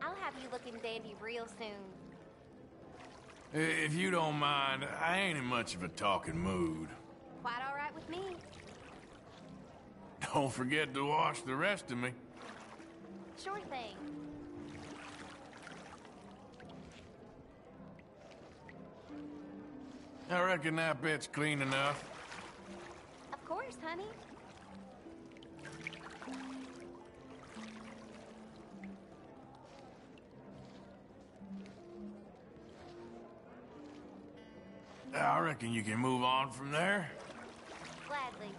I'll have you looking dandy real soon. If you don't mind, I ain't in much of a talking mood. Quite all right with me. Don't forget to wash the rest of me. Sure thing. I reckon that bit's clean enough. Of course, honey. I reckon you can move on from there. Gladly.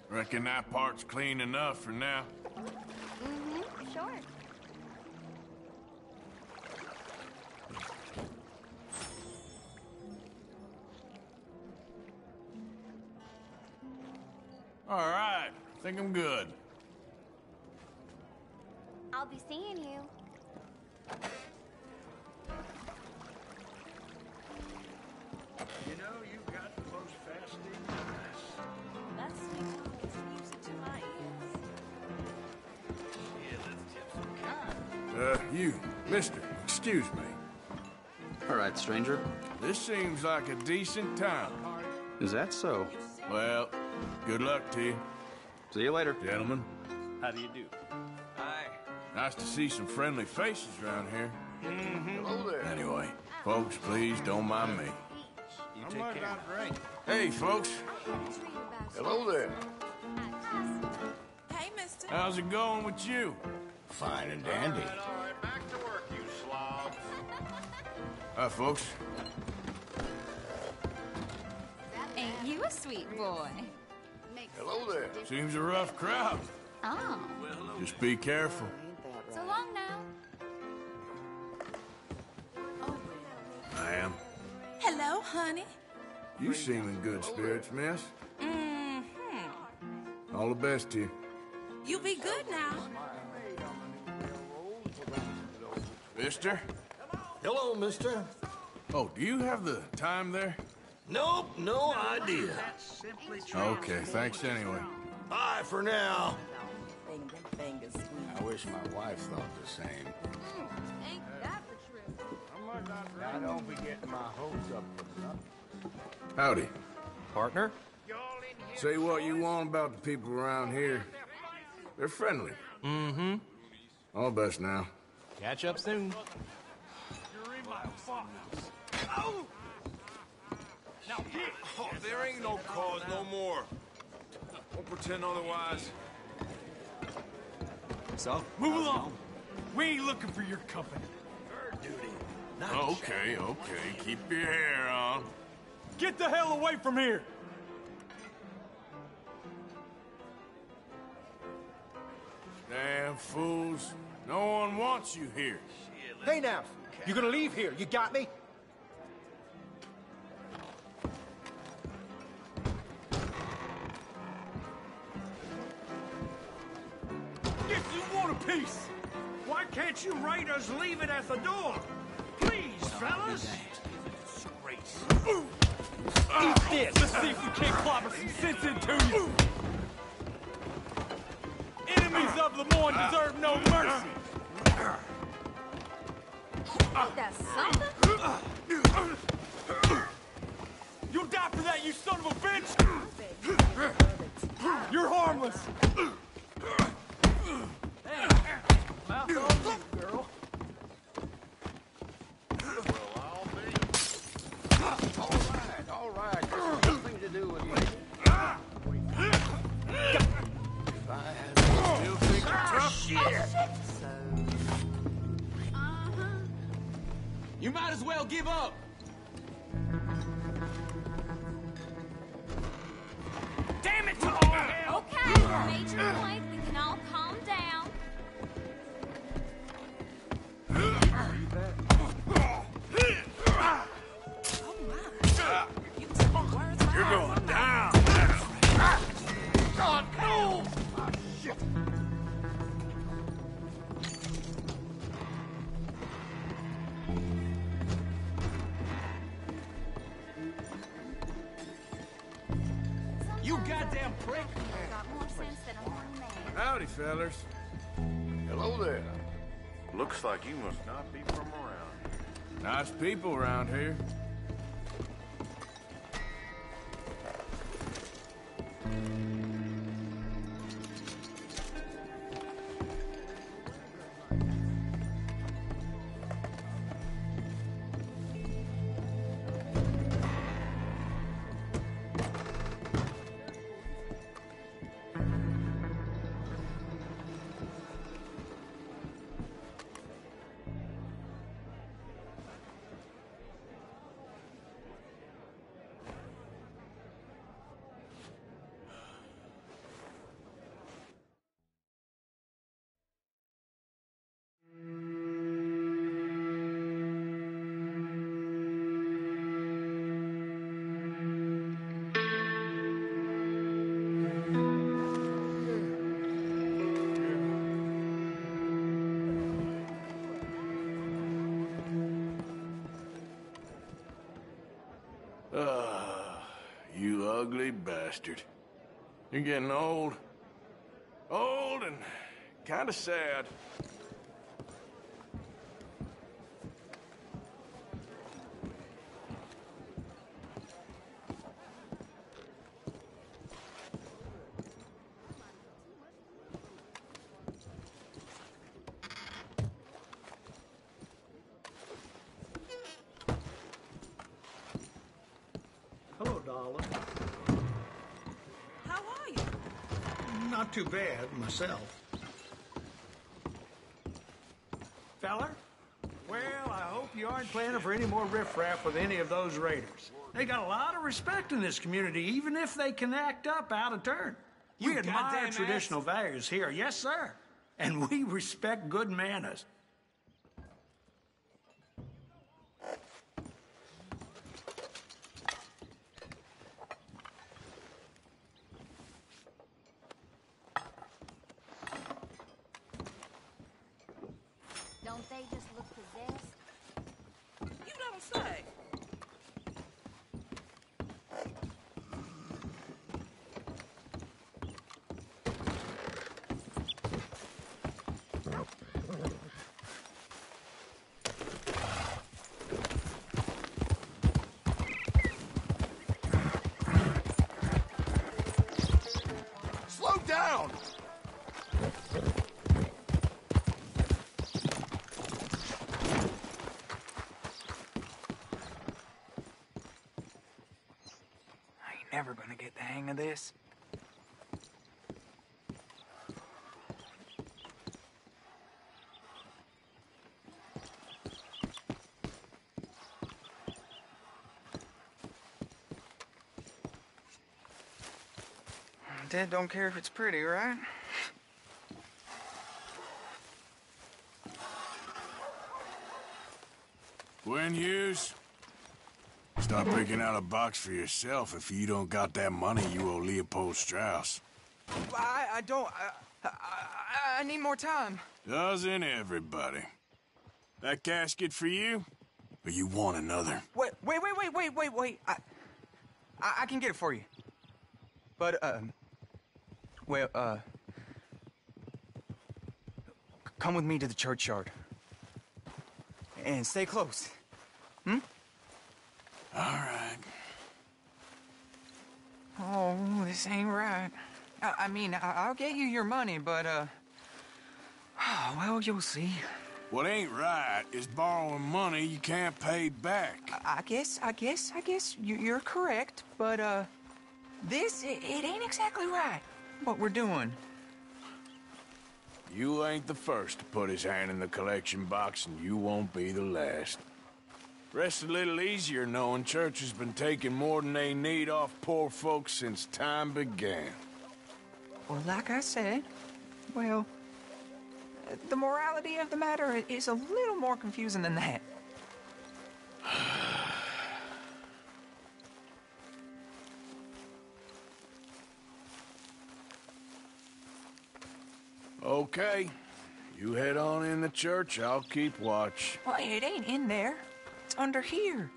Reckon that part's clean enough for now. Mm-hmm, sure. All right, think I'm good. I'll be seeing you. You know, you've got the most fascinating eyes. That's music to my ears. Yeah, let's tip some cotton. You, mister, excuse me. All right, stranger. This seems like a decent town. Is that so? Well, good luck to you. See you later. Gentlemen. How do you do? Hi. Nice to see some friendly faces around here. Hello there. Anyway, folks, please don't mind me. You take care. Hey, folks. Hello there. Hey, mister. How's it going with you? Fine and dandy. All right, back to work, you slobs. Hi, folks. Ain't you a sweet boy? Hello there. Seems a rough crowd. Oh, Just be careful. so long now. I ma'am. Hello, honey. You seem in good spirits, miss. All the best to you. You be good now. Mister? Hello, mister. Oh, do you have the time there? Nope, no idea. Okay, thanks anyway. Bye for now. I wish my wife thought the same. Ain't that the truth? I don't be getting my hopes up for nothing. Howdy. Partner? Say what you want about the people around here. They're friendly. Mm-hmm. All the best now. Catch up soon. Oh, there ain't no cause no more. Won't pretend otherwise. So, move along. We ain't looking for your company. Okay. Keep your hair on. Get the hell away from here! Damn fools. No one wants you here. Hey now, you gonna leave here, you got me? If you want a piece, why can't you rate us leave it at the door? Please, fellas. Eat this! Let's see if we can't clobber some sense into you! Enemies of the morn deserve no mercy! Ain't that something? You'll die for that, you son of a bitch! You're harmless! Mouth on you, girl. All right. Nothing to do with me. Still think you're tough? You might as well give up. Damn it to all hell! Okay, Major Point, we can all calm down. You're going down. God, no! Shit. You goddamn prick! Got more sense than a horny man. Howdy, fellers. Hello there. Looks like you must not be from around here. Nice people around here. You ugly bastard. You're getting old. Old and kind of sad. Hello, darling. How are you? Not too bad, myself. Feller? Well, I hope you aren't planning for any more riffraff with any of those raiders. They got a lot of respect in this community, even if they can act up out of turn. We admire goddamn traditional values here, yes, sir. And we respect good manners. they just look possessed? You don't say. Slow down! I ain't never gonna get the hang of this. Dad don't care if it's pretty, right? Gwen Hughes, start picking out a box for yourself if you don't got that money you owe Leopold Strauss. I don't. I need more time. Doesn't everybody? That casket for you? Or you want another? Wait. I can get it for you. But, come with me to the churchyard. And stay close. Hmm? All right. Oh, this ain't right. I mean, I'll get you your money, but, well, you'll see. What ain't right is borrowing money you can't pay back. I guess you're correct, but, it ain't exactly right, what we're doing. You ain't the first to put his hand in the collection box, and you won't be the last. Rest a little easier knowing church has been taking more than they need off poor folks since time began. Well, like I said, well, the morality of the matter is a little more confusing than that. Okay. You head on in the church, I'll keep watch. Well, it ain't in there. It's under here.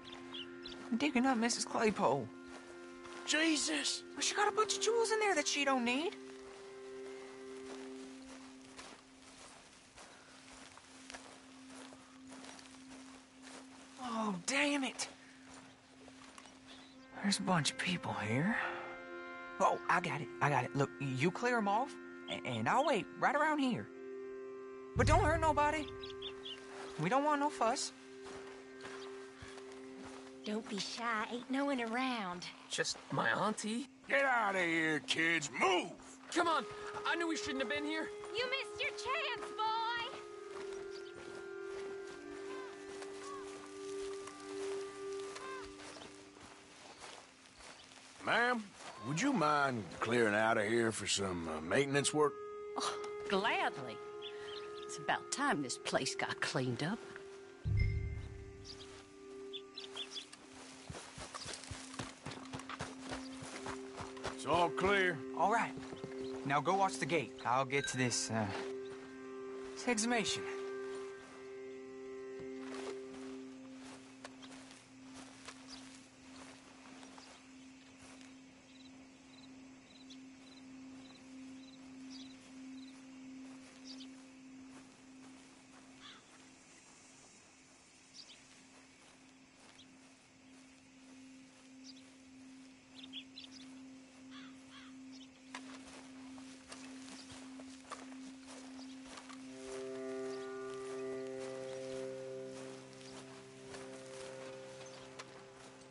I'm digging up Mrs. Claypole. Jesus! Well, she got a bunch of jewels in there that she don't need. Oh, damn it. There's a bunch of people here. Oh, I got it. Look, you clear them off, and I'll wait right around here. But don't hurt nobody. We don't want no fuss. Don't be shy. Ain't no one around. Just my auntie? Get out of here, kids. Move! Come on. I knew we shouldn't have been here. You missed your chance, boy! Ma'am, would you mind clearing out of here for some maintenance work? Oh, gladly. It's about time this place got cleaned up. It's all clear. All right. Now go watch the gate. I'll get to this exhumation.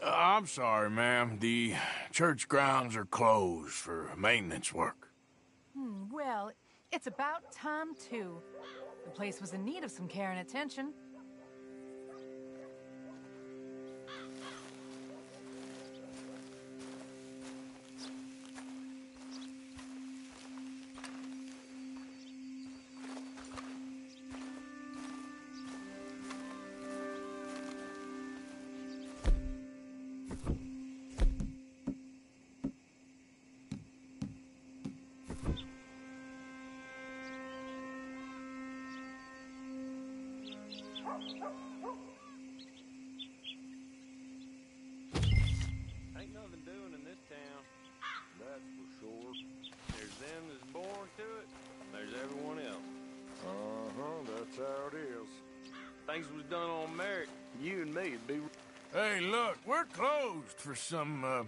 I'm sorry, ma'am. The church grounds are closed for maintenance work. Well, it's about time, too. The place was in need of some care and attention. Ain't nothing doing in this town. That's for sure. There's them that's born to it, and there's everyone else. That's how it is. Things was done on merit, you and me'd be... Hey, look, we're closed for some,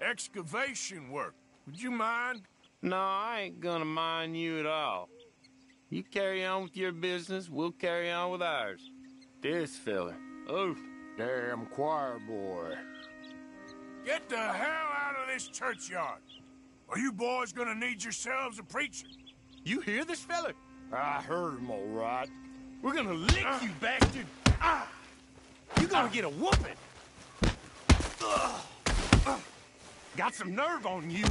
excavation work. Would you mind? No, I ain't gonna mind you at all. You carry on with your business, we'll carry on with ours. This fella, oh, Damn choir boy. Get the hell out of this churchyard. Are you boys gonna need yourselves a preacher? You hear this fella? I heard him all right. We're gonna lick you, bastard! You're gonna get a whooping! Got some nerve on you!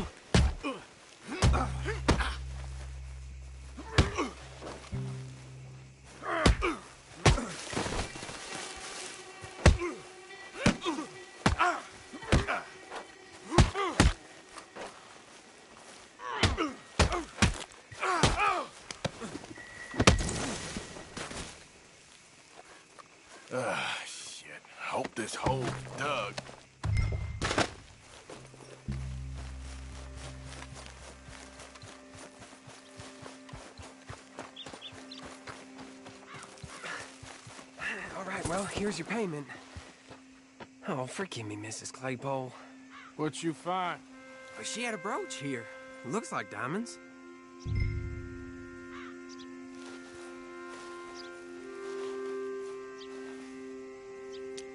Shit. Hope this hole's dug. All right, well, here's your payment. Oh, forgive me, Mrs. Claypole. What you find? She had a brooch here. Looks like diamonds.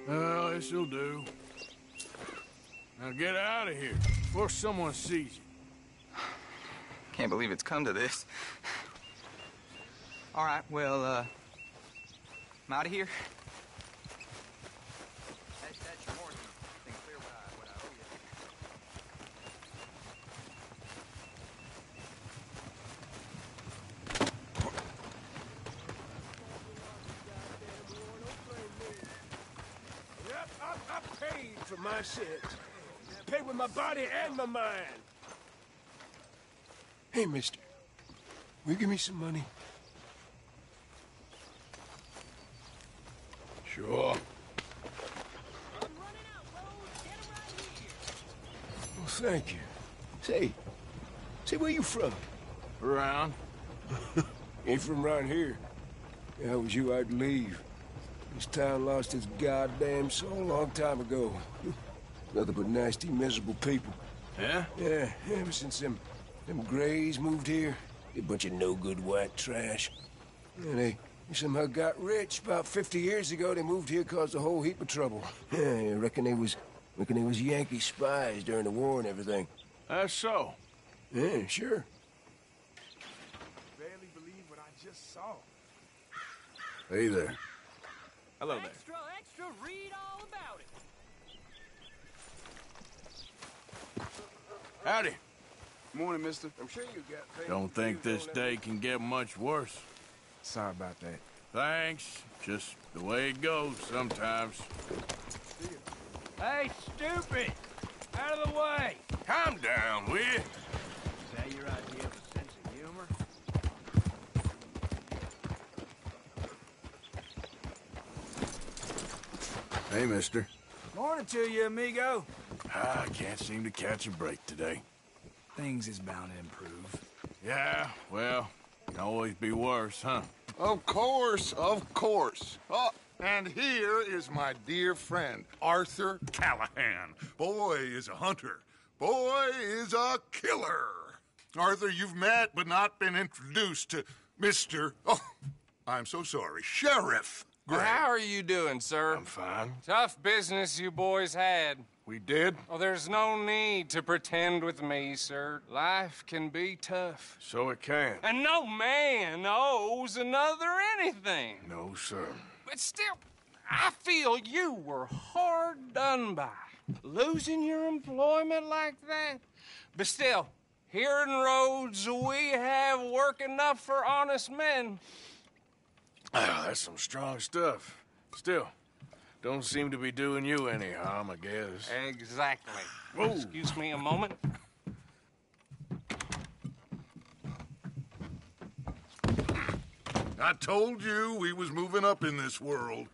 Well, this'll do. Now get out of here before someone sees you. Can't believe it's come to this. All right, well, I'm out of here. That's your horse. Think clear what I owe you. Yep, I paid for my sins. Paid with my body and my mind. Hey, mister. Will you give me some money? Sure. Well, thank you. Say, where you from? Around. Ain't from around here. If I was you, I'd leave. This town lost its goddamn soul a long time ago. Nothing but nasty, miserable people. Yeah? Yeah, ever since them Grays moved here, a bunch of no-good white trash. Yeah, they somehow got rich. About 50 years ago, they moved here, caused a whole heap of trouble. Yeah, I reckon they was Yankee spies during the war and everything. That's so. Yeah, sure. Barely believe what I just saw. Hey there. Hello there. Extra, read all about it. Howdy. Morning, mister. I'm sure you got paid. Don't think this day can get much worse. Sorry about that. Thanks. Just the way it goes sometimes. Hey, stupid! Out of the way! Calm down, will you? Is that your idea of a sense of humor? Hey, mister. Morning to you, amigo. I can't seem to catch a break today. Things is bound to improve. Yeah, well, can always be worse, huh? Of course, of course. Oh, and here is my dear friend, Arthur Callahan. Boy is a hunter. Boy is a killer. Arthur, you've met but not been introduced to Mr. Oh, I'm so sorry, Sheriff Gray. How are you doing, sir? I'm fine. Tough business you boys had. We did? Oh, there's no need to pretend with me, sir. Life can be tough. So it can. And no man owes another anything. No, sir. But still, I feel you were hard done by. Losing your employment like that. But still, here in Rhodes, we have work enough for honest men. Oh, that's some strong stuff. Still, don't seem to be doing you any harm, I guess. Exactly. Whoa. Excuse me a moment. I told you we was moving up in this world.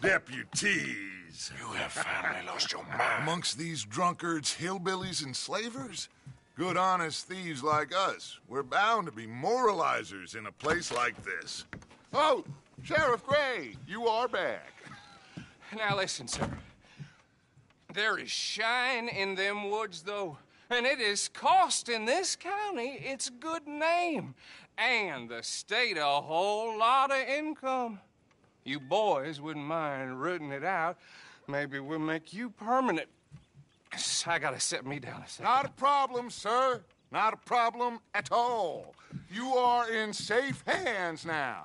Deputies. You have finally lost your mind. Amongst these drunkards, hillbillies, and slavers? Good, honest thieves like us. We're bound to be moralizers in a place like this. Oh, Sheriff Gray, you are back. Now listen, sir. There is shine in them woods, though, and it is costing this county its good name and the state a whole lot of income. You boys wouldn't mind rooting it out. Maybe we'll make you permanent. I gotta set me down a second. Not a problem, sir. Not a problem at all. You are in safe hands now.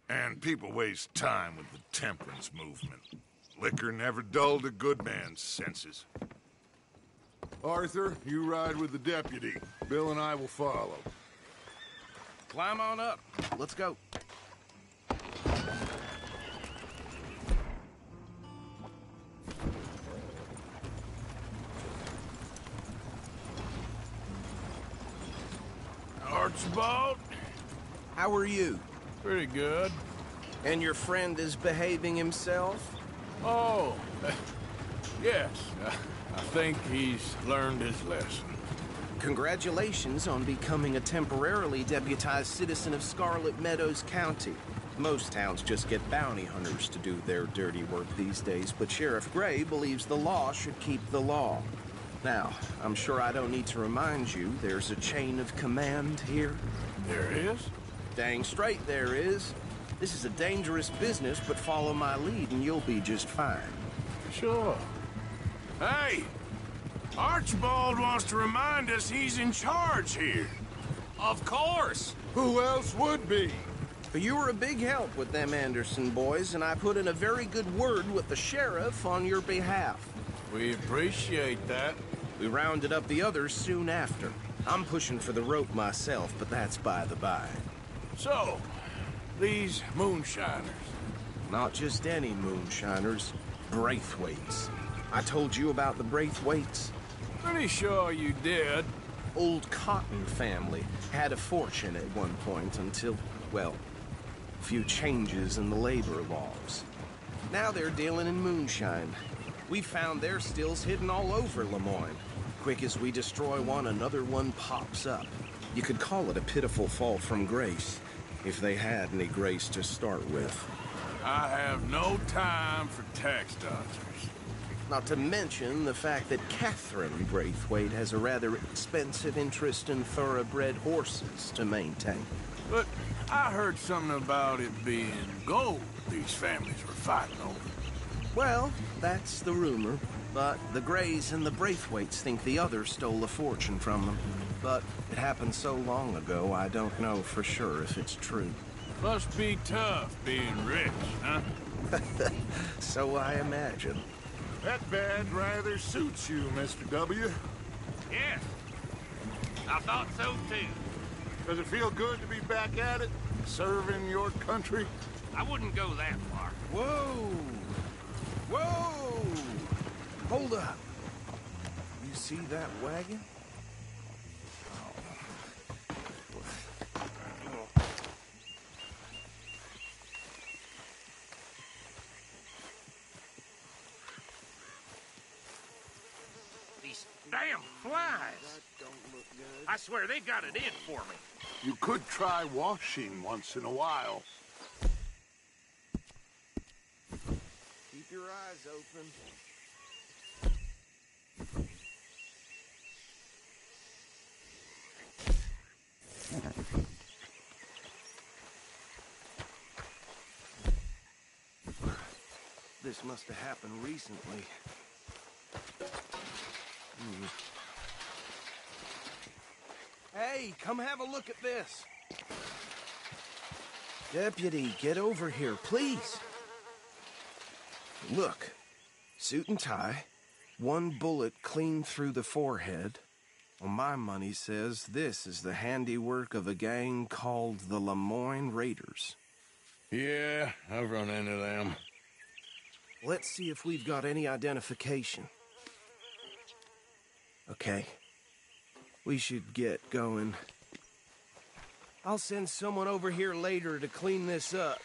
And people waste time with the temperance movement. Liquor never dulled a good man's senses. Arthur, you ride with the deputy. Bill and I will follow. Climb on up. Let's go. Archibald? How are you? Pretty good. And your friend is behaving himself? Oh, yes. I think he's learned his lesson. Congratulations on becoming a temporarily deputized citizen of Scarlet Meadows County. Most towns just get bounty hunters to do their dirty work these days, but Sheriff Gray believes the law should keep the law. Now, I'm sure I don't need to remind you there's a chain of command here. There is? Dang straight there is. This is a dangerous business, but follow my lead and you'll be just fine. Sure. Hey! Archibald wants to remind us he's in charge here. Of course. Who else would be? You were a big help with them Anderson boys, and I put in a very good word with the sheriff on your behalf. We appreciate that. We rounded up the others soon after. I'm pushing for the rope myself, but that's by the by. So, these moonshiners. Not just any moonshiners, Braithwaites. I told you about the Braithwaites? Pretty sure you did. Old Cotton family had a fortune at one point until, well, a few changes in the labor laws. Now they're dealing in moonshine. We found their stills hidden all over Lemoyne. Quick as we destroy one, another one pops up. You could call it a pitiful fall from grace, if they had any grace to start with. I have no time for tax dodgers. Not to mention the fact that Catherine Braithwaite has a rather expensive interest in thoroughbred horses to maintain. But I heard something about it being gold these families were fighting over. Well, that's the rumor. But the Grays and the Braithwaites think the others stole a fortune from them. But it happened so long ago, I don't know for sure if it's true. Must be tough being rich, huh? So I imagine. That badge rather suits you, Mr. W. Yes. I thought so, too. Does it feel good to be back at it? Serving your country? I wouldn't go that far. Whoa! Whoa! Hold up. You see that wagon? These damn flies. I swear they got it in for me. You could try washing once in a while. Keep your eyes open. This must have happened recently. Hey, come have a look at this. Deputy, get over here, please. Look, suit and tie, one bullet clean through the forehead. Well, my money says this is the handiwork of a gang called the Lemoyne Raiders. Yeah, I've run into them. Let's see if we've got any identification. Okay. We should get going. I'll send someone over here later to clean this up.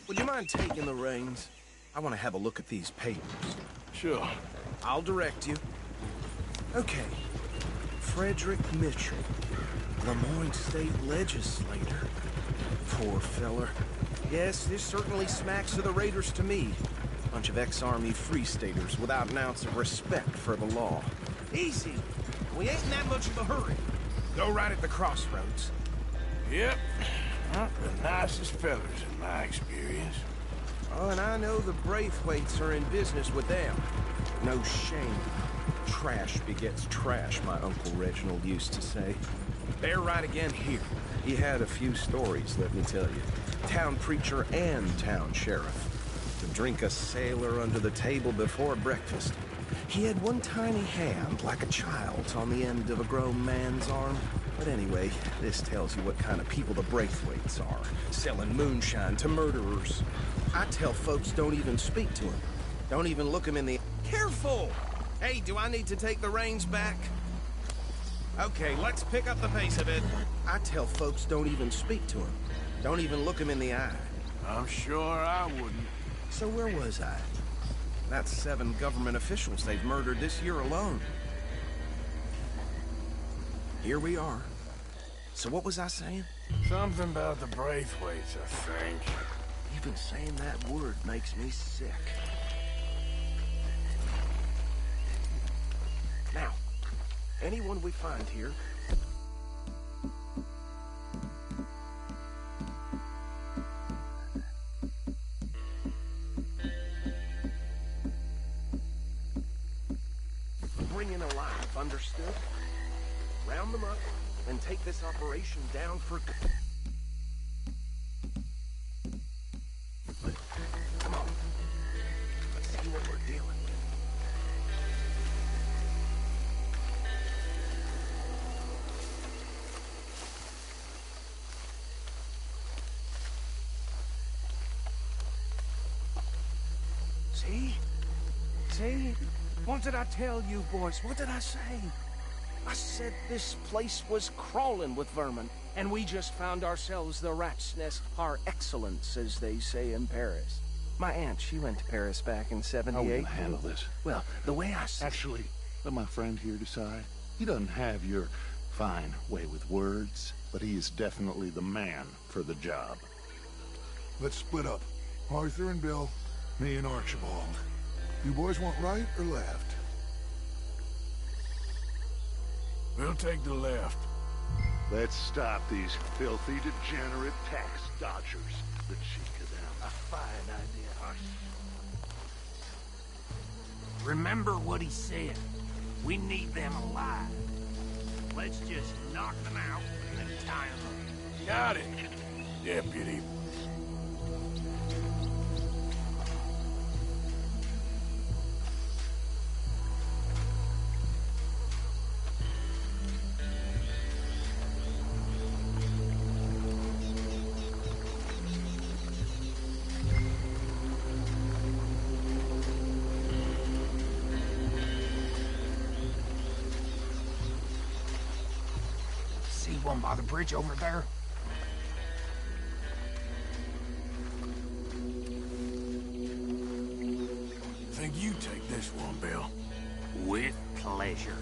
Would you mind taking the reins? I want to have a look at these papers. Sure. I'll direct you. Okay. Frederick Mitchell, Lemoyne State Legislator. Poor feller. Yes, this certainly smacks of the Raiders to me. Bunch of ex-Army Free Staters without an ounce of respect for the law. Easy. We ain't in that much of a hurry. Go right at the crossroads. Yep. Not the nicest fellers in my experience. Oh, and I know the Braithwaites are in business with them. No shame. Trash begets trash, my Uncle Reginald used to say. They're right again here. He had a few stories, let me tell you. Town preacher and town sheriff. To drink a sailor under the table before breakfast. He had one tiny hand, like a child's, on the end of a grown man's arm. But anyway, this tells you what kind of people the Braithwaites are. Selling moonshine to murderers. I tell folks don't even speak to him. Don't even look him in the... Careful! Hey, do I need to take the reins back? Okay, let's pick up the pace a bit. I tell folks don't even speak to him. Don't even look him in the eye. I'm sure I wouldn't. So where was I? That's 7 government officials they've murdered this year alone. Here we are. So what was I saying? Something about the Braithwaites, I think. Even saying that word makes me sick. Now, anyone we find here... bring in alive, understood? Round them up, and take this operation down for good. Come on. Let's see what we're dealing with. See? See? What did I tell you, boys? What did I say? I said this place was crawling with vermin, and we just found ourselves the rat's nest par excellence, as they say in Paris. My aunt, she went to Paris back in '78. How are we gonna handle this? Well, the way I see... Actually, let my friend here decide. He doesn't have your fine way with words, but he is definitely the man for the job. Let's split up. Arthur and Bill, me and Archibald. You boys want right or left? We'll take the left. Let's stop these filthy, degenerate tax dodgers. The cheek of them. A fine idea, Arthur. Remember what he said. We need them alive. Let's just knock them out and then tie them up. Got it, Deputy. One by the bridge over there. Think you take this one, Bill? With pleasure.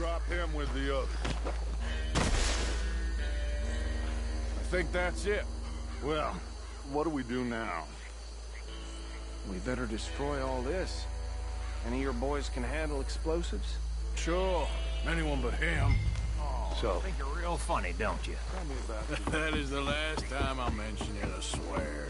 drop him with the others. I think that's it. Well, what do we do now? We better destroy all this. Any of your boys can handle explosives? Sure. Anyone but him. I think you're real funny, don't you? Tell me about it. That is the last time I'll mention it, I swear.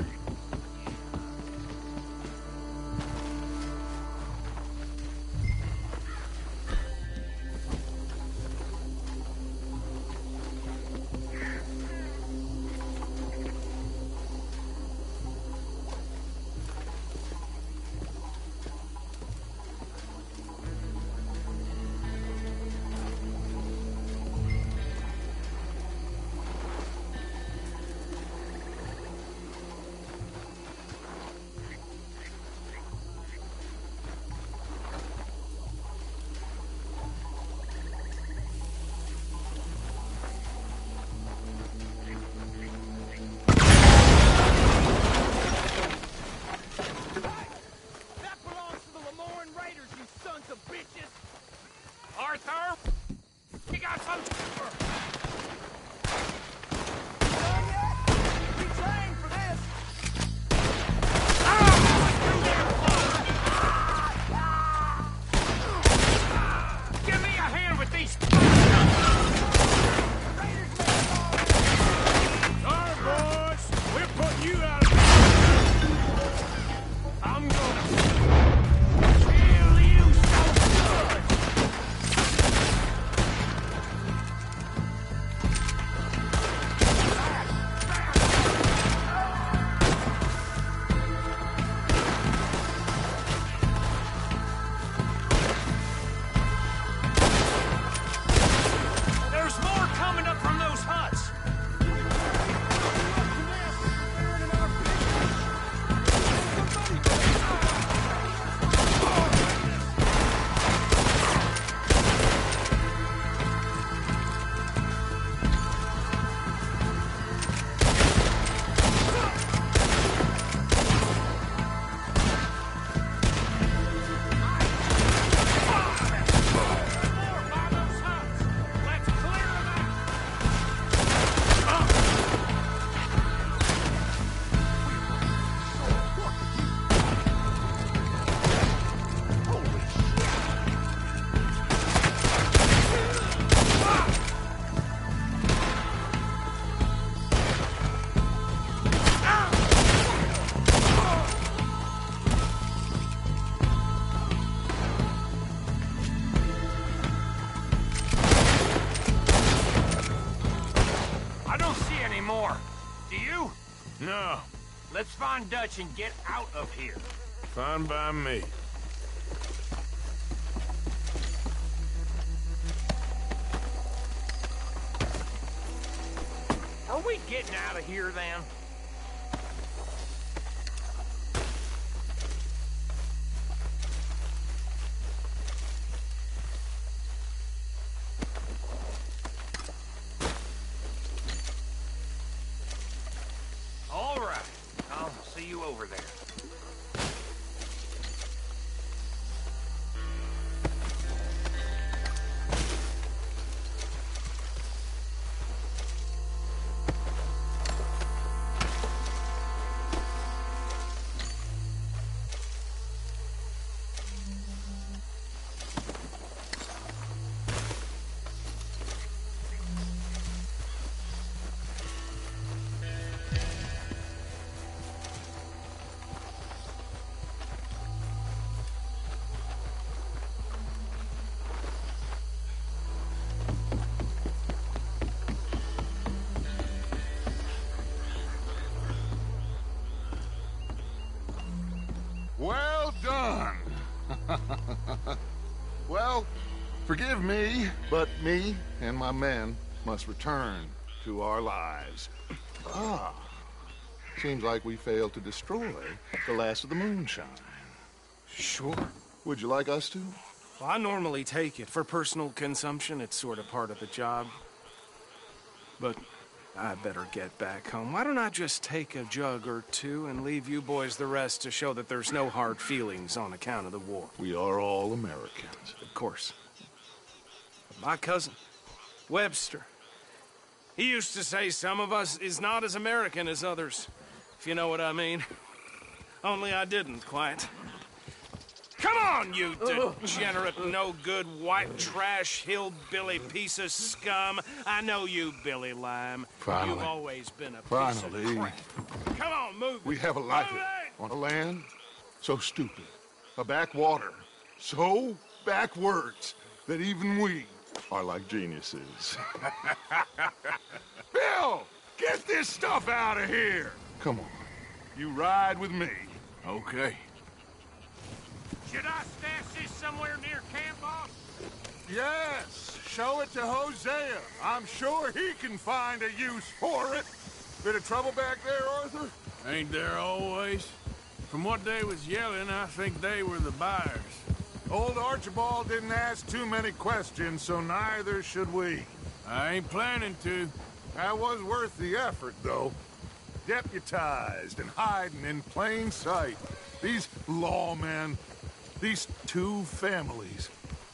No. Let's find Dutch and get out of here. Fine by me. Are we getting out of here, then? All right. I'll see you over there. Well done. Well, forgive me, but me and my men must return to our lives. Ah, seems like we failed to destroy the last of the moonshine. Sure. Would you like us to? Well, I normally take it. For personal consumption, it's sort of part of the job. But I better get back home. Why don't I just take a jug or two and leave you boys the rest to show that there's no hard feelings on account of the war? We are all Americans. Of course. My cousin, Webster. He used to say some of us is not as American as others, if you know what I mean. Only I didn't quite. Come on, you degenerate, no-good, white trash, hillbilly piece of scum. I know you, Billy Lime. Finally. You've always been a piece Finally. of crap. Come on, move it. We have a life Move on a land so stupid, a backwater so backwards that even we are like geniuses. Bill, get this stuff out of here. Come on, you ride with me. Okay. Should I stash this somewhere near camp, boss? Yes, show it to Hosea. I'm sure he can find a use for it. Bit of trouble back there, Arthur? Ain't there always? From what they was yelling, I think they were the buyers. Old Archibald didn't ask too many questions, so neither should we. I ain't planning to. That was worth the effort, though. Deputized and hiding in plain sight. These lawmen, these two families.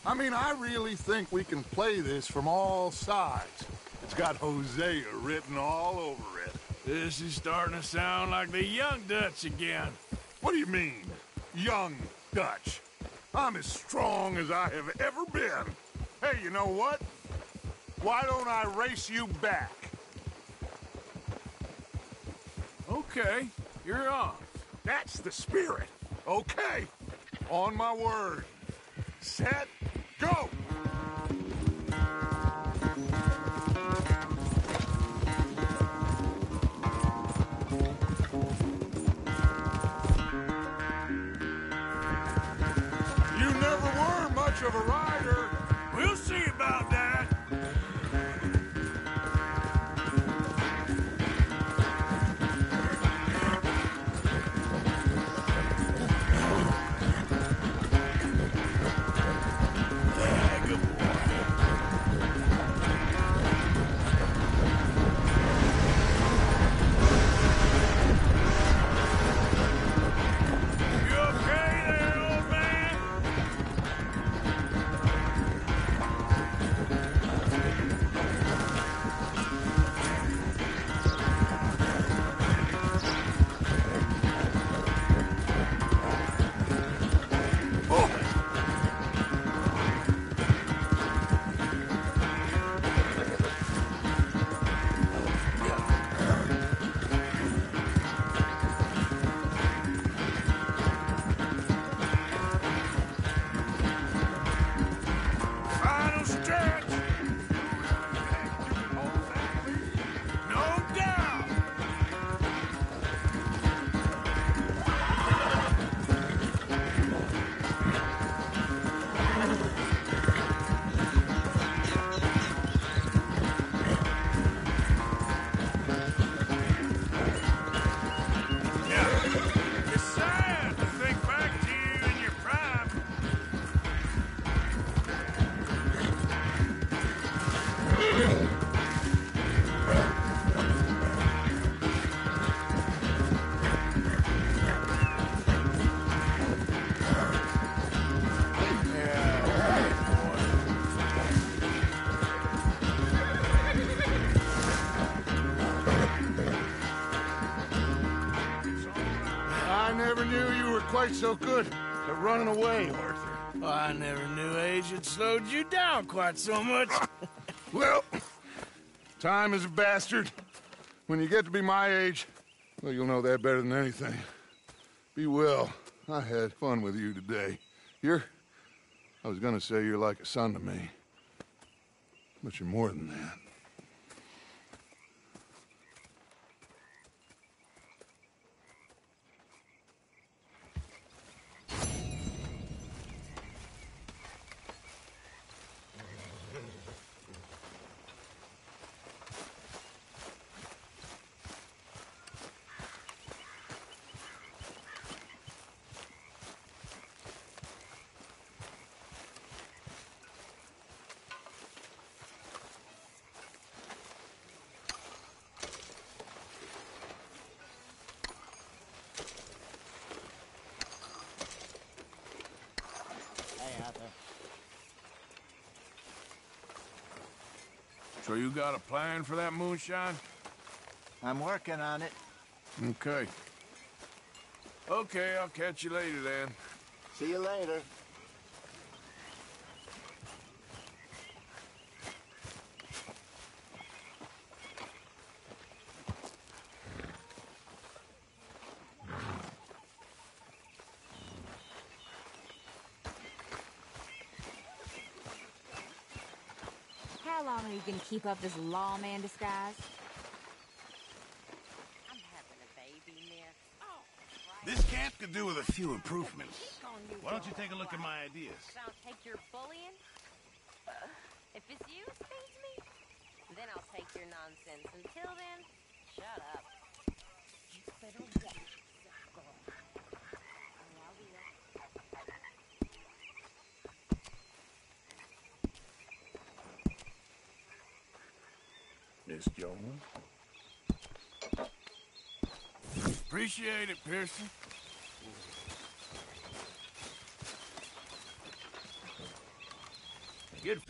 I mean, I really think we can play this from all sides. It's got Hosea written all over it. This is starting to sound like the Young Dutch again. What do you mean, Young Dutch? I'm as strong as I have ever been. Hey, you know what? Why don't I race you back? Okay, you're on. That's the spirit. Okay, on my word. Set, go! You never were much of a rider. We'll see about that. I never knew you were quite so good at running away, Arthur. I never knew age had slowed you down quite so much. Well, time is a bastard. When you get to be my age, well, you'll know that better than anything. Be well. I had fun with you today. I was gonna say you're like a son to me. But you're more than that. So you got a plan for that moonshine? I'm working on it. Okay. Okay, I'll catch you later then. See you later. How long are you gonna keep up this lawman disguise? I'm having a baby, Nick. This camp could do with a few improvements. Why don't you take a look at my ideas? I'll take your bullying. If it's you who feeds me, then I'll take your nonsense. Until then, shut up. You better watch yourself, girl. Oh, I will. Miss Jones. Appreciate it, Pearson. Good.